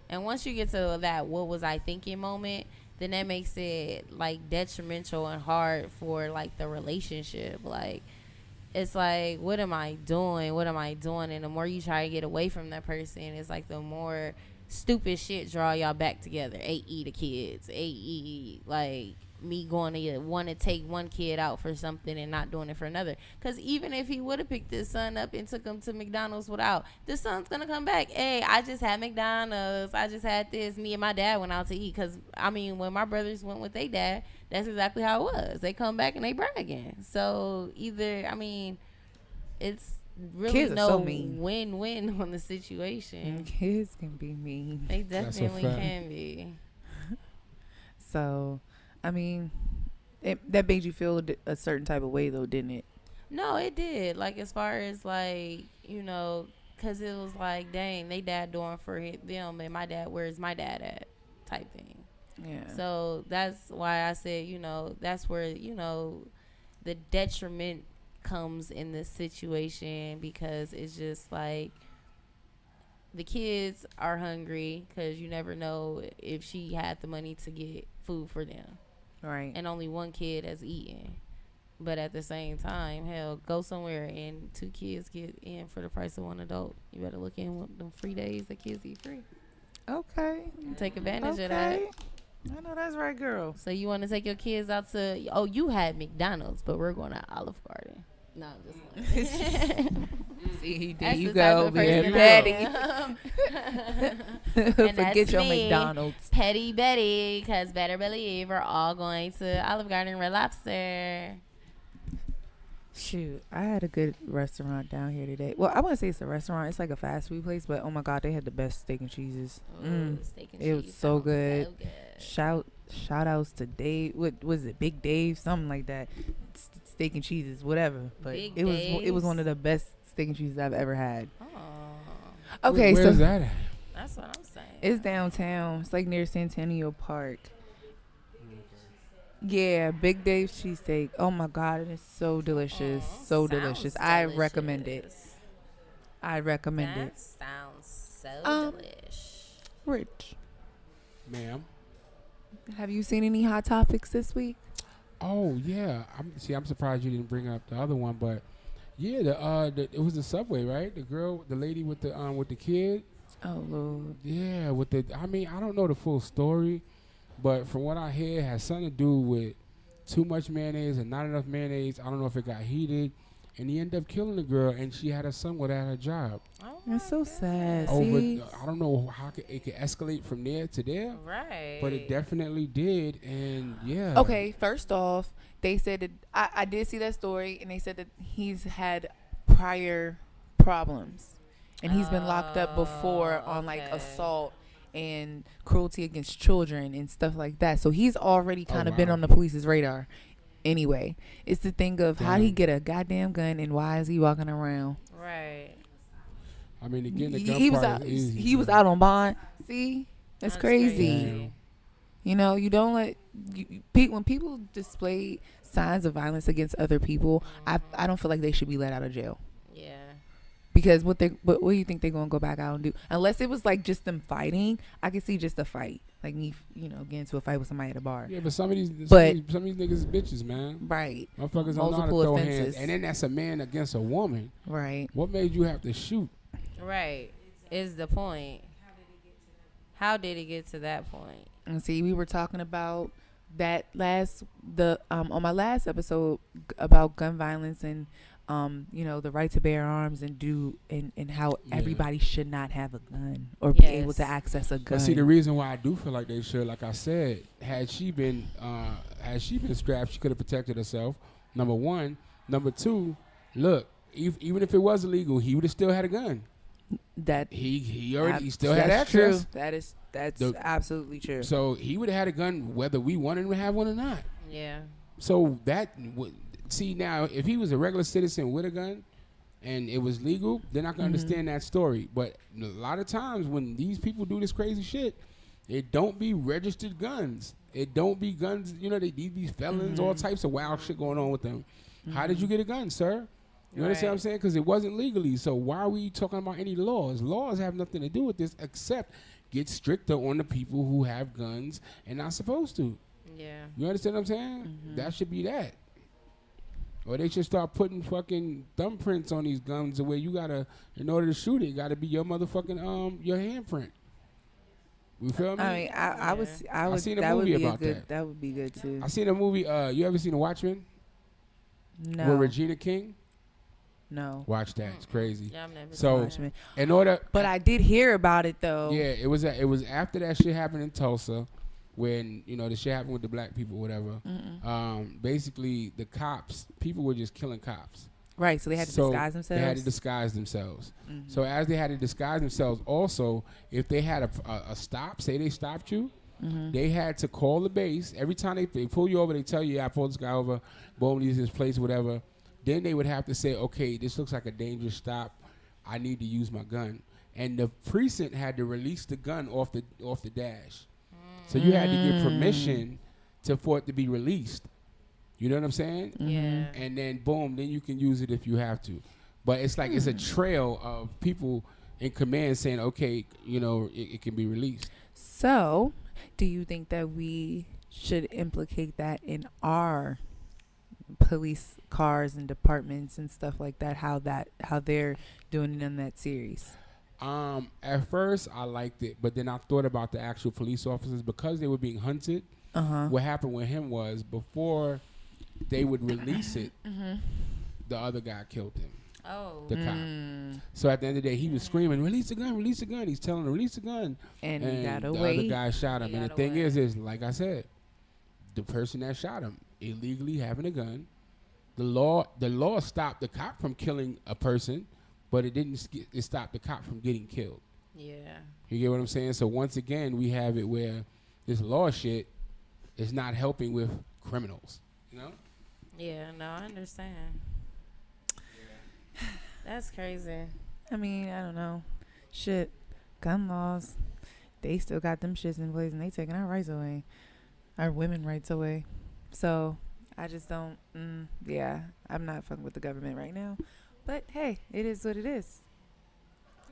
And once you get to that what was I thinking moment, then that makes it like detrimental and hard for like the relationship. Like, it's like, what am I doing? What am I doing? And the more you try to get away from that person, it's like the more stupid shit draw y'all back together. AE the kids. AE, like, me going to want to take one kid out for something and not doing it for another. Because even if he would have picked his son up and took him to McDonald's without, the son's going to come back. Hey, I just had McDonald's. I just had this. Me and my dad went out to eat. Because, I mean, when my brothers went with their dad, that's exactly how it was. They come back and they bragging. So either, I mean, it's really no win-win on the situation. Kids can be mean. They definitely can be. So, I mean, that made you feel a certain type of way, though, didn't it? No, it did. Like, as far as, like, you know, because it was like, dang, they dad doing for them, and my dad, where's my dad at, type thing. Yeah. So that's why I said, you know, that's where, you know, the detriment comes in this situation, because it's just like the kids are hungry because you never know if she had the money to get food for them. Right. And only one kid has eaten. But at the same time, hell, go somewhere and 2 kids get in for the price of 1 adult. You better look in with them free days that kids eat free. Okay. Take advantage of that. I know that's right, girl. So you want to take your kids out to, oh, you had McDonald's, but we're going to Olive Garden. No, I'm just like. See, there you go, being petty. Forget your me, McDonald's. Petty Betty, because better believe we're all going to Olive Garden Red Lobster. Shoot, I had a good restaurant down here today. Well, I wouldn't say it's a restaurant. It's like a fast food place, but oh my God, they had the best steak and cheeses. Steak and it was so good. Shout outs to Dave. What was it? Big Dave, something like that. Steak and cheeses, whatever. But it was one of the best steak and cheeses I've ever had. Oh. Okay, where's that at? That's what I'm saying. It's downtown. It's like near Centennial Park. Yeah, Big Dave's cheesesteak. Oh my God, it is so delicious. So delicious. I recommend it. That sounds so delish. Rich. Ma'am. Have you seen any hot topics this week? Oh yeah. I'm surprised you didn't bring up the other one, but yeah, it was the subway, right? The lady with the kid. Oh Lord. Yeah, I mean, I don't know the full story, but from what I hear, it has something to do with too much mayonnaise and not enough mayonnaise. I don't know if it got heated, and he ended up killing the girl, and she had a son without her job. That's so sad. I don't know how it could escalate from there to there. Right. But it definitely did, and yeah. Okay, first off, they said that I did see that story, and they said that he's had prior problems, and he's been locked up before on like assault and cruelty against children and stuff like that. So he's already kind of been on the police's radar. Anyway, it's the thing of how he get a goddamn gun and why is he walking around? Right. I mean, again, the gun he was out on bond. See, that's crazy. Damn. You know, you don't let when people display signs of violence against other people. I don't feel like they should be let out of jail. Yeah. Because what do you think they're gonna go back out and do? Unless it was like just them fighting, I can see just a fight, like me, getting into a fight with somebody at a bar. Yeah, but some of these niggas is bitches, man. Right. Motherfuckers don't know how to throw hands, and then that's a man against a woman. Right. What made you have to shoot? Right. Is the point. How did it get to that point? And see, we were talking about that on my last episode about gun violence and the right to bear arms and how everybody should not have a gun or be able to access a gun. But see, the reason why I do feel like they should, like I said, had she been strapped, she could have protected herself. Number one. Number two, look, even if it was illegal, he would have still had a gun. That he still had access. True. That's absolutely true. So he would have had a gun whether we wanted him to have one or not. Yeah. So see now, if he was a regular citizen with a gun and it was legal, then I can understand that story. But a lot of times when these people do this crazy shit, it don't be registered guns. It don't be guns. These felons, all types of wild shit going on with them. How did you get a gun, sir? You understand what I'm saying? Because it wasn't legally. So why are we talking about any laws? Laws have nothing to do with this except get stricter on the people who have guns and not supposed to. Yeah. You understand what I'm saying? That should be that. Or they should start putting fucking thumbprints on these guns the way you gotta, in order to shoot it, gotta be your motherfucking your handprint. You feel me? I mean, I would seen a that would movie be about a good, that. that would be good too. I seen a movie. You ever seen The Watchmen? No. With Regina King? No. Watch that. It's crazy. Yeah, I've never So, seen it. in order, But I did hear about it though. yeah, it was after that shit happened in Tulsa, when the shit happened with the black people, whatever. Basically, the cops, people were just killing cops. Right. So they had to disguise themselves. They had to disguise themselves. So as they had to disguise themselves, also, if they had a stop, say they stopped you, they had to call the base. Every time they pull you over, they tell you, I pulled this guy over, boom, this is his place, whatever. Then they would have to say, okay, this looks like a dangerous stop. I need to use my gun. And the precinct had to release the gun off the dash. So you had to get permission for it to be released. You know what I'm saying? Yeah. And then boom, then you can use it if you have to. But it's like it's a trail of people in command saying, okay, it can be released. So, do you think that we should implicate that in our police cars and departments and stuff like that? How they're doing it in that series? At first I liked it, but then I thought about the actual police officers because they were being hunted. What happened with him was before they would release it, the other guy killed him. Oh. The cop. So at the end of the day, he was screaming, "Release the gun! Release the gun!" He's telling him, "Release the gun!" And he got the away. other guy shot him. He And the got thing away. is like I said, the person that shot him illegally having a gun. The law stopped the cop from killing a person, but it stopped the cop from getting killed. Yeah. You get what I'm saying? So once again, we have it where this law shit is not helping with criminals. Yeah, no, I understand. That's crazy. I mean, I don't know. Shit, gun laws, they still got them shits in place, and they taking our rights away, our women rights away. So I just don't. Yeah, I'm not fucking with the government right now. But hey, it is what it is.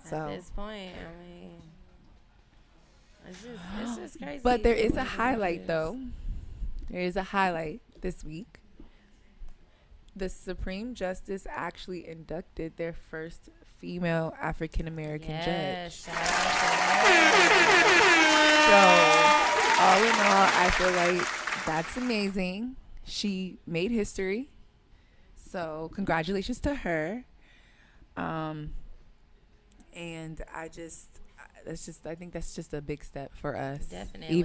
So At this point, I mean, it's just crazy. But there is the a way it highlight is. though. There is a highlight this week. The Supreme Justice actually inducted their first female African American judge. Shout out to So, all in all, I feel like that's amazing. She made history. So, congratulations to her. And I think that's just a big step for us. Definitely.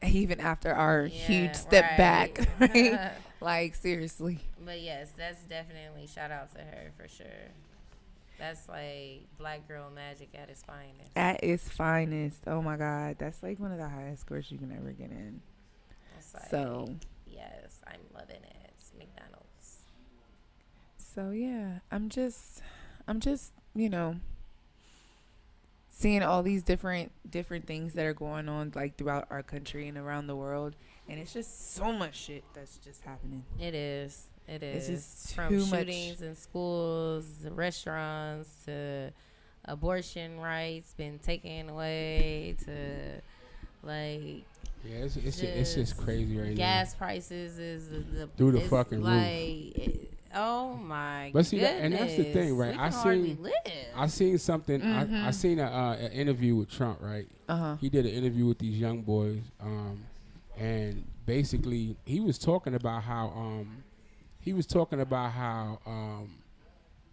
Even after our Yeah, huge step right. back, right? Like, seriously. But yes, that's definitely shout out to her for sure. That's like black girl magic at its finest. At its finest. Oh my God. That's like one of the highest scores you can ever get in. It's like, So, yes, I'm loving it. It's McDonald's. so yeah, I'm just, seeing all these different things that are going on like throughout our country and around the world, and it's just so much shit that's just happening. It is. It is. It's just from too much. shootings in schools, restaurants, to abortion rights been taken away, to like Yeah, it's just crazy right now. gas prices is Through the it's fucking roof. like, oh my But see, goodness. and that's the thing, right? We can hardly live. I seen something. I seen an interview with Trump, right? Uh-huh. He did an interview with these young boys, and basically he was talking about how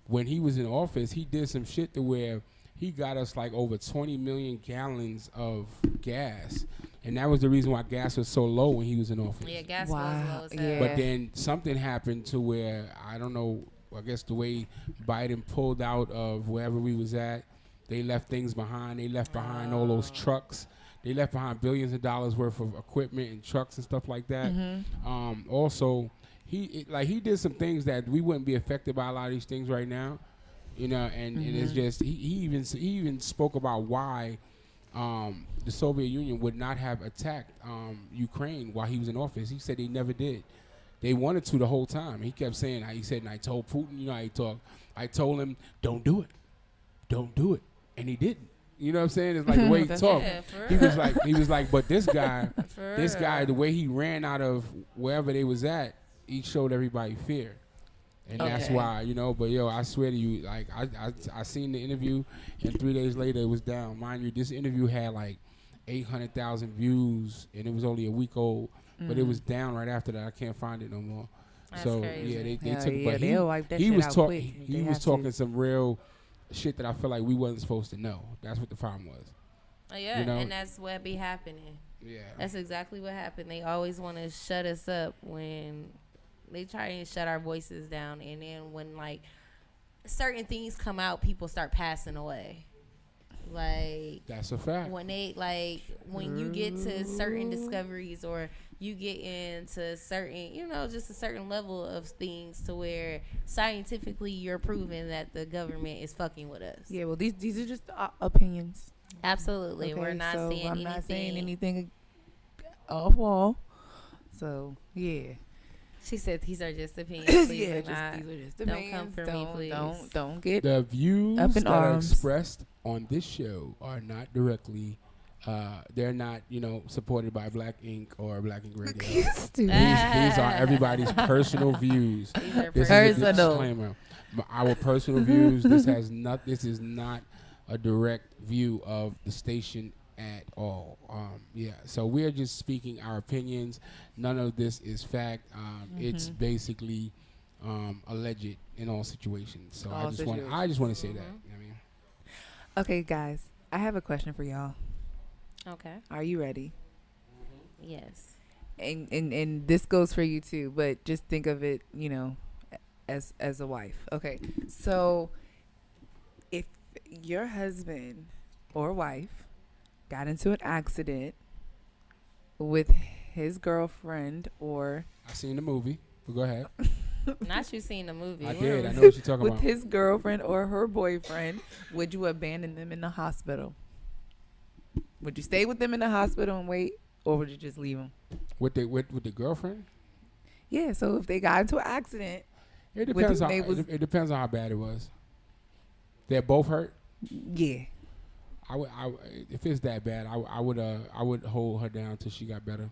when he was in office, he did some shit to where he got us like over 20 million gallons of gas, and that was the reason why gas was so low when he was in office. Yeah, gas Wow. was low as hell. Yeah. But then something happened to where, I don't know, I guess the way Biden pulled out of wherever we was at, they left things behind. They left behind all those trucks. They left behind billions of dollars worth of equipment and trucks and stuff like that. Also, he did some things that we wouldn't be affected by a lot of these things right now. And it's just, he even spoke about why the Soviet Union would not have attacked Ukraine while he was in office. He said he never did. they wanted to the whole time. He kept saying, he said, and I told Putin, how he talked. I told him, don't do it, and he didn't. You know what I'm saying? It's like the way he talked. He was like, but this guy, the way he ran out of wherever they was at, he showed everybody fear. And that's why, but I swear to you, like I seen the interview, and 3 days later it was down. Mind you, this interview had like 800,000 views, and it was only a week old, but it was down right after that. I can't find it no more. That's so crazy. yeah, they took. But he was talking. He was talking some real shit that I feel like we wasn't supposed to know. That's what the problem was. Oh, yeah, and that's what be happening. Yeah, that's exactly what happened. They always want to shut us up when they try and shut our voices down, and then when like certain things come out, people start passing away. Like, that's a fact. When you get to certain discoveries, or you get into certain, just a certain level of things to where scientifically you're proving that the government is fucking with us. Yeah, well, these are just Absolutely. opinions. Okay, I'm not saying anything off wall. So, yeah. She said these are just opinions. These are just opinions. Don't come for me, please. Don't get the views up in that arms. are expressed on this show are not directly. They're not, supported by Black Ink or Black Ink Radio. These are everybody's personal views. This is a disclaimer. Our personal views. This is not a direct view of the station at all. So we're just speaking our opinions. None of this is fact. It's basically alleged in all situations. So I just want to say that. Okay, guys, I have a question for y'all. Okay. Are you ready? Yes. And this goes for you too, but just think of it, as a wife. Okay. So if your husband or wife got into an accident with his girlfriend, or I seen the movie, but go ahead. Not you seen the movie. I did. I know what you're talking with about. his girlfriend or her boyfriend, would you abandon them in the hospital? Would you stay with them in the hospital and wait, or would you just leave them? With the girlfriend? Yeah. So if they got into an accident, it depends. It depends on how bad it was. They're both hurt. Yeah. If it's that bad, I would hold her down till she got better.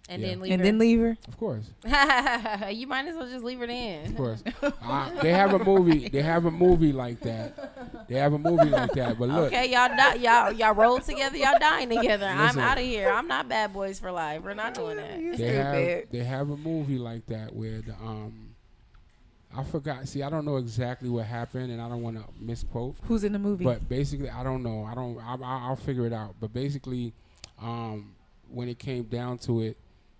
And then leave her? Of course. You might as well just leave her then. Of course. They have a movie. They have a movie like that. But look. Okay, y'all roll together. Y'all dying together. I'm out of here. I'm not Bad Boys for Life. We're not doing that. They have a movie like that where the I forgot. See, I don't know exactly what happened, and I don't want to misquote. Who's in the movie? But basically, I don't know. I'll figure it out. But basically, when it came down to it,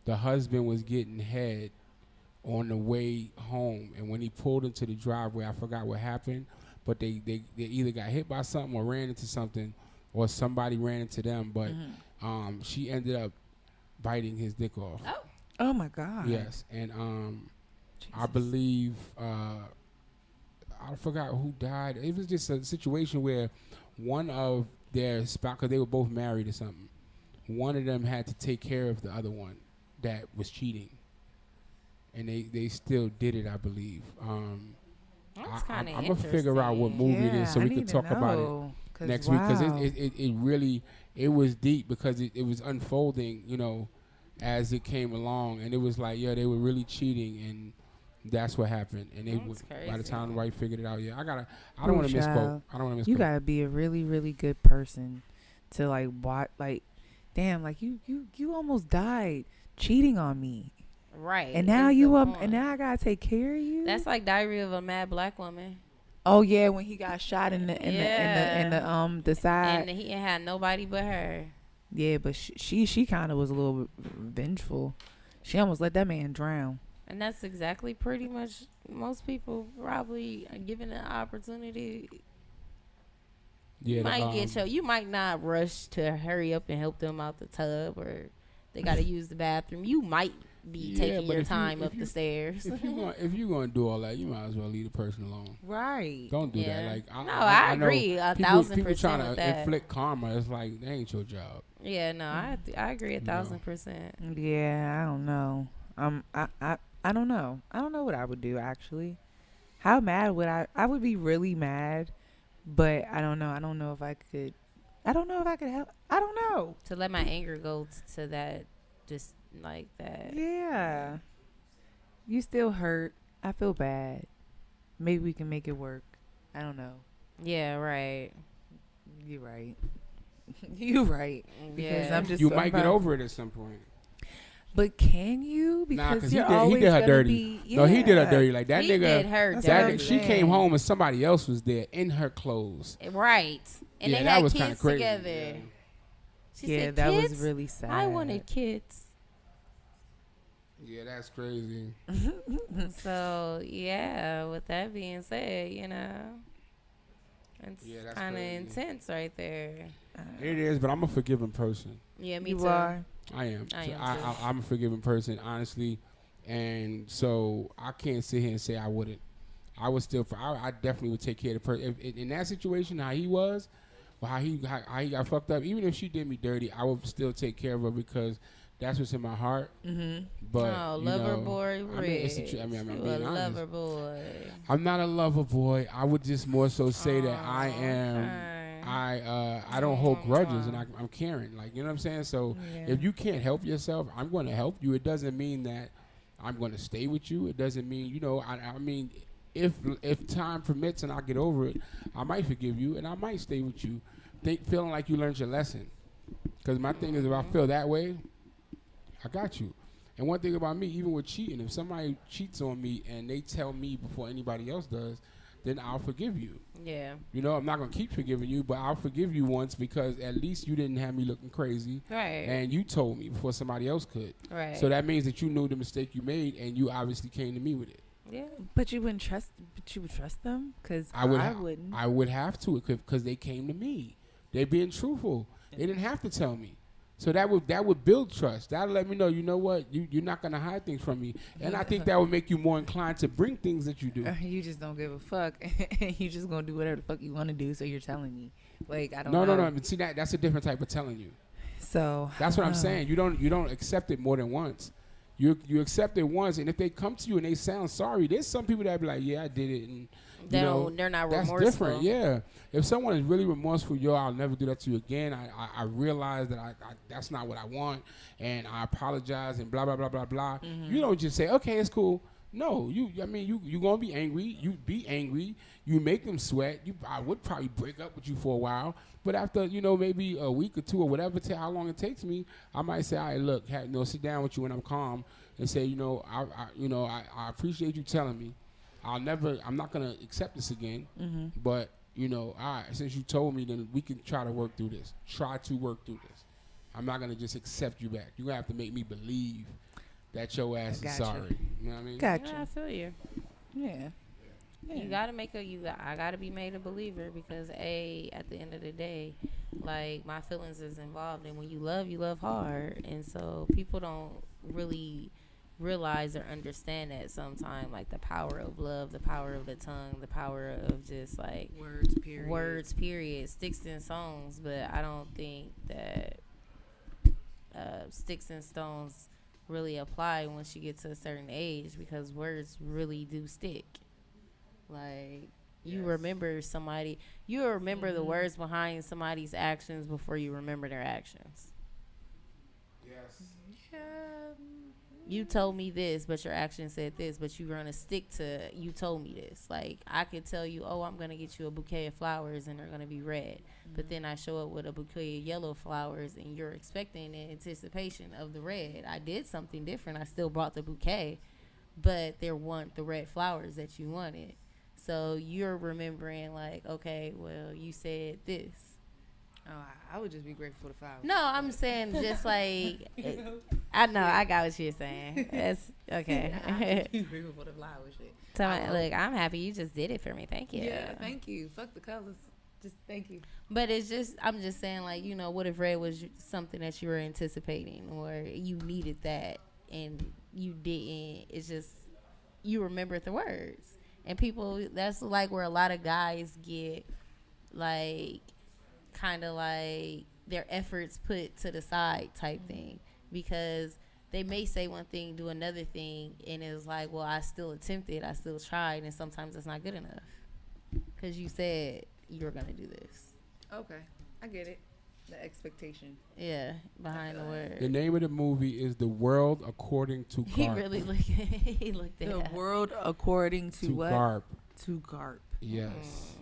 the husband was getting head on the way home, and when he pulled into the driveway, I forgot what happened. But they either got hit by something or ran into something, or somebody ran into them. But she ended up biting his dick off. Oh my God. Yes, and I believe I forgot who died. It was just a situation where one of their spouse, because they were both married or something, one of them had to take care of the other one that was cheating, and they still did it, I believe. That's kind of I'm gonna figure out what movie it is so we can talk about it next week, because it really was deep, because it was unfolding, as it came along, and it was like, they were really cheating, and that's what happened. And by the time the wife figured it out, I don't want to misquote. You gotta be a really, really good person to like watch, like, damn, like you almost died cheating on me, right? And now and now I gotta take care of you. That's like Diary of a Mad Black Woman. Oh yeah, when he got shot in the side, and he had nobody but her. Yeah, but she kind of was a little vengeful. She almost let that man drown. And that's exactly pretty much most people probably given an opportunity. Yeah, you might not rush to hurry up and help them out the tub, or they got to use the bathroom. You might be taking your time up the stairs. If you're going to do all that, you might as well leave the person alone. Right. Don't do that. Like, I agree 1,000% people trying with to that. inflict karma. It's like, that ain't your job. Yeah, no, I agree 1,000%. Yeah, I don't know. I don't know. I don't know what I would do, actually. How mad would I would be really mad, but I don't know. I don't know if I could. I don't know if I could help. I don't know. To let my anger go to that, just like that. Yeah. You still hurt. I feel bad. Maybe we can make it work. I don't know. Yeah, right. You're right. You're right. Because Yeah. I'm just. You might get over it at some point. But can you? Because Because you're he always did her gonna dirty. Be, No, he did her yeah. dirty. Like that He nigga. did her That's what I'm dirty. She saying. came home and somebody else was there in her clothes. Right. And Yeah, they that had was kinda kids crazy. together. Yeah. She Yeah, said, that kids? was really sad. I wanted kids. Yeah, that's crazy. So, yeah, with that being said, you know, it's Yeah, that's kind of crazy. intense right there. It is, but I'm a forgiving person. Yeah, me You too. are. I am. I So am too. I'm a forgiving person, honestly, and so I can't sit here and say I wouldn't. I would still. I definitely would take care of the person. If, in that situation, how he was, or how he got fucked up. Even if she did me dirty, I would still take care of her because that's what's in my heart. Mm-hmm. But Oh, you lover know, boy, I mean, it's the Rich. tru- I mean, I'm You being a honest. lover boy. I'm not a lover boy. I would just more so say that I am. Okay. I don't hold grudges and I'm caring. Like, you know what I'm saying? So Yeah. if you can't help yourself, I'm going to help you. It doesn't mean that I'm going to stay with you. It doesn't mean, you know, I mean, if time permits and I get over it, I might forgive you and I might stay with you, feeling like you learned your lesson. Because my thing is, if I feel that way, I got you. And one thing about me, even with cheating, if somebody cheats on me and they tell me before anybody else does, then I'll forgive you. Yeah. You know, I'm not going to keep forgiving you, but I'll forgive you once because at least you didn't have me looking crazy. Right. And you told me before somebody else could. Right. So that means that you knew the mistake you made and you obviously came to me with it. Yeah. But you wouldn't trust. But you would trust them because I would wouldn't. I would have to because they came to me. They're being truthful. They didn't have to tell me. So that would build trust. That would let me know, you know what, you're not going to hide things from me. And I think that would make you more inclined to bring things that you do. You just don't give a fuck. You just gonna do whatever the fuck you want to do. So you're telling me, like, I don't. No, know. no, no. But see, that's a different type of telling you. So That's what I'm saying. You don't accept it more than once. You accept it once, and if they come to you and they sound sorry, there's some people that be like, yeah, I did it, and They're not that's remorseful. different. Yeah, if someone is really remorseful, I'll never do that to you again. I realize that I that's not what I want, and I apologize and blah blah blah blah blah. Mm-hmm. You don't just say, okay, it's cool. No, you gonna be angry. You be angry. You make them sweat. I would probably break up with you for a while, but after maybe a week or two or whatever, how long it takes me, I might say, all right, look, sit down with you when I'm calm and say, I appreciate you telling me. I'm not gonna accept this again. Mm-hmm. But all right, since you told me, then we can try to work through this. Try to work through this. I'm not gonna just accept you back. You're gonna have to make me believe that your ass is Gotcha. sorry. You know what I mean? Gotcha. Yeah, I feel you. Yeah. You gotta I gotta be made a believer because at the end of the day, like my feelings is involved, and when you love hard, and so people don't really realize or understand that sometimes, like the power of love, the power of the tongue, the power of just like words period, sticks and stones. But I don't think that sticks and stones really apply once you get to a certain age, because words really do stick. Like you remember somebody, you remember the words behind somebody's actions before you remember their actions. Yes. You told me this, but your action said this, but you're going to stick to, you told me this. Like, I could tell you, oh, I'm going to get you a bouquet of flowers, and they're going to be red. Mm-hmm. But then I show up with a bouquet of yellow flowers, and you're expecting an anticipation of the red. I did something different. I still brought the bouquet, but there weren't the red flowers that you wanted. So you're remembering, like, okay, well, you said this. Oh, I would just be grateful for the flowers. No, I'm saying just like I know I got what you're saying. That's okay. Be grateful for the flowers. Shit. So look, I'm happy you just did it for me. Thank you. Yeah, thank you. Fuck the colors. Just thank you. But it's just, I'm just saying, like, what if red was something that you were anticipating, or you needed that and you didn't? It's just you remembered the words, and people. That's like where a lot of guys get like, kind of like their efforts put to the side type thing, because they may say one thing, do another thing, and it's like, well, I still attempted, I still tried, and sometimes it's not good enough because you said you were gonna do this. Okay, I get it. The expectation. Yeah, behind the word. The name of the movie is The World According to Garp. He really looked at The World According to what? Garp. To Garp. Yes.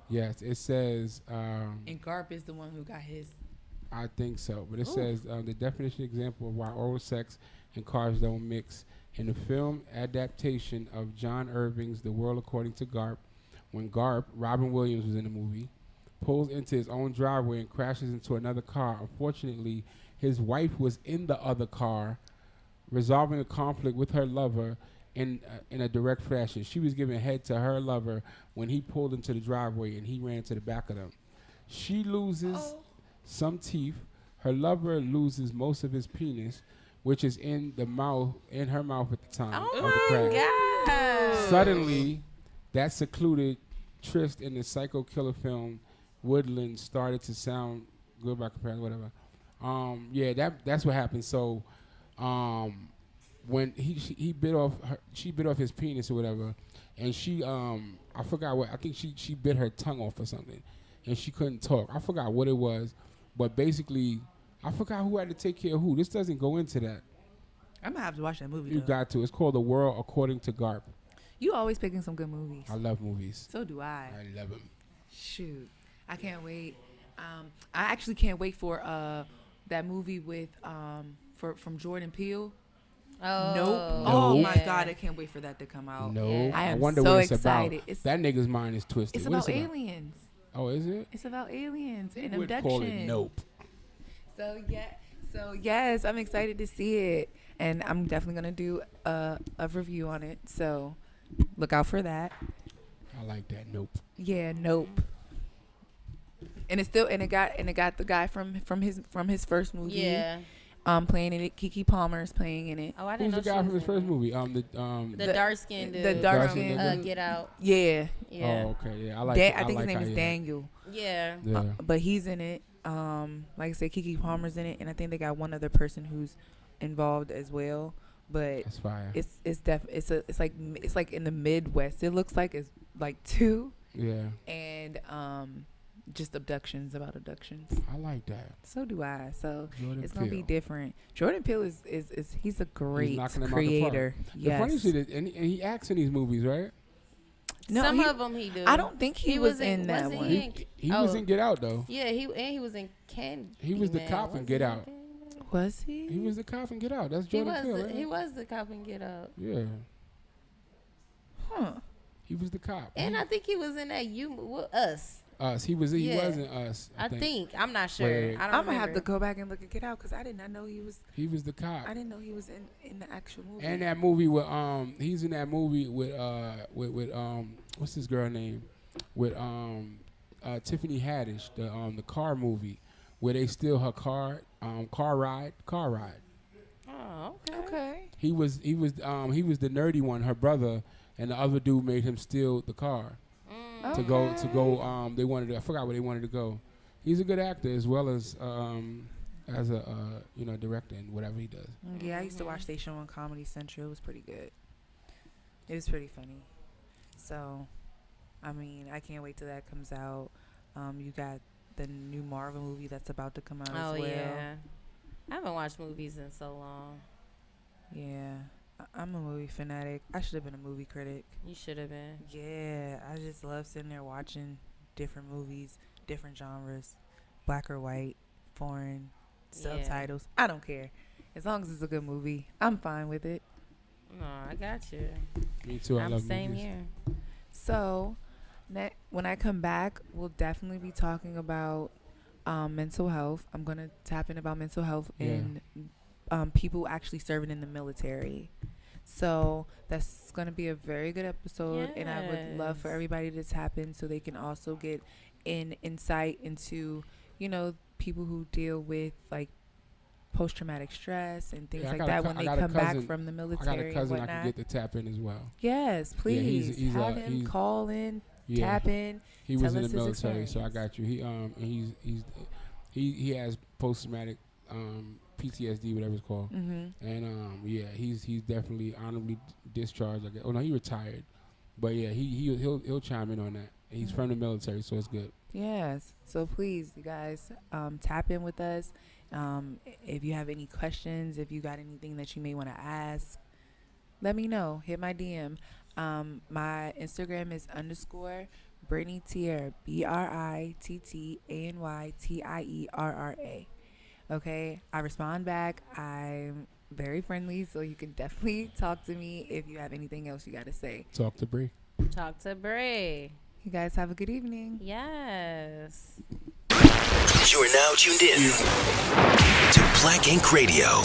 Yes, it says. And Garp is the one who got his. I think so, but it says the definition example of why oral sex and cars don't mix. In the film adaptation of John Irving's The World According to Garp, when Garp, Robin Williams was in the movie, pulls into his own driveway and crashes into another car. Unfortunately, his wife was in the other car, resolving a conflict with her lover in a direct fashion. She was giving head to her lover when he pulled into the driveway and he ran to the back of them. She loses some teeth. Her lover loses most of his penis, which is in her mouth at the time of the crash. God. Suddenly, that secluded tryst in the psycho killer film Woodland started to sound good by comparison, whatever. That's what happened. So, when she bit off his penis or whatever, and she I forgot what, I think she bit her tongue off or something, and she couldn't talk. I forgot what it was, but basically, I forgot who had to take care of who. This doesn't go into that. I'm gonna have to watch that movie. You got to. It's called The World According to Garp. You always picking some good movies. I love movies. So do I. I love them. Shoot, I can't wait. I actually can't wait for that movie with from Jordan Peele. Oh, Nope. No. Oh my God, I can't wait for that to come out. No, Yeah. I am wonder so what it's excited. about. That nigga's mind is twisted. It's What about is it aliens. Oh, is it? It's about aliens and Would abduction. call it Nope. So yes, I'm excited to see it, and I'm definitely gonna do a review on it. So look out for that. I like that. Nope. Yeah, Nope. And it got the guy from his first movie. Yeah. Playing in it. Keke Palmer is playing in it. Oh, I didn't Who's know the guy she from was his first in movie? the dark skinned dude. The dark-skinned dude. Get Out. Yeah. Yeah. Oh, okay. Yeah, I like. I think his name is Daniel. Yeah. Yeah. But he's in it. Like I said, Keke Palmer's in it, and I think they got one other person who's involved as well. But That's fire. it's like in the Midwest. It looks like it's like two. Yeah. And just abductions. I like that. So do I. So Jordan it's gonna be Peele. different. Jordan Peele is he's a great knocking them out the creator. The Yes. funny shit is, and he acts in these movies, right? No, Some he- of them he do. I don't think he was in that wasn't one. he in- He was oh. in Get Out though. Yeah, he was in Candyman. He was the cop in Get Out. Was he? He was the cop in Get Out. That's He Jordan was Peele. the, Right? he was the cop in Get Out. Yeah. Huh. He was the cop. And I think he was in that Us. Us. He was Yeah. in Us. I think. I'm not sure. Wait. I don't I'm gonna have to remember. go back and look at Get Out because I did not know he was. He was the cop. I didn't know he was in the actual movie. And that movie with he's in that movie with what's this girl name? With Tiffany Haddish, the car movie where they steal her car ride. Oh, okay. Okay. He was the nerdy one, her brother, and the other dude made him steal the car to go they wanted to, I forgot where they wanted to go. He's a good actor as well as a director and whatever he does. Yeah, I used to watch that show on Comedy Central. It was pretty good. It was pretty funny. So, I mean, I can't wait till that comes out. You got the new Marvel movie that's about to come out as well. Yeah. I haven't watched movies in so long. Yeah. I'm a movie fanatic. I should have been a movie critic. You should have been. Yeah, I just love sitting there watching different movies, different genres, black or white, foreign, subtitles. I don't care. As long as it's a good movie, I'm fine with it. No, I got you. Me too. I I'm love same movies. here. So, when I come back, we'll definitely be talking about mental health. I'm going to tap in about mental health and people actually serving in the military. So that's going to be a very good episode, and I would love for everybody to tap in so they can also get insight into, people who deal with like post-traumatic stress and things like that when they come back from the military. I got a cousin and I can get to tap in as well. Yes, please. he's have him call in, tap in. He was in us the his military, so I experience. got you. He has post-traumatic PTSD, whatever it's called. And yeah, he's definitely honorably discharged. I guess. Oh no, he retired, but yeah, he'll chime in on that. He's from the military, so it's good. Yes. So please, you guys, tap in with us. If you have any questions, if you got anything that you may want to ask, let me know. Hit my DM. My Instagram is _Brittany Tierra, BritTanyTierra. Okay. I respond back. I'm very friendly, so you can definitely talk to me if you have anything else you got to say. Talk to Bree. Talk to Bray. You guys have a good evening. Yes. You're now tuned in to Black Ink Radio.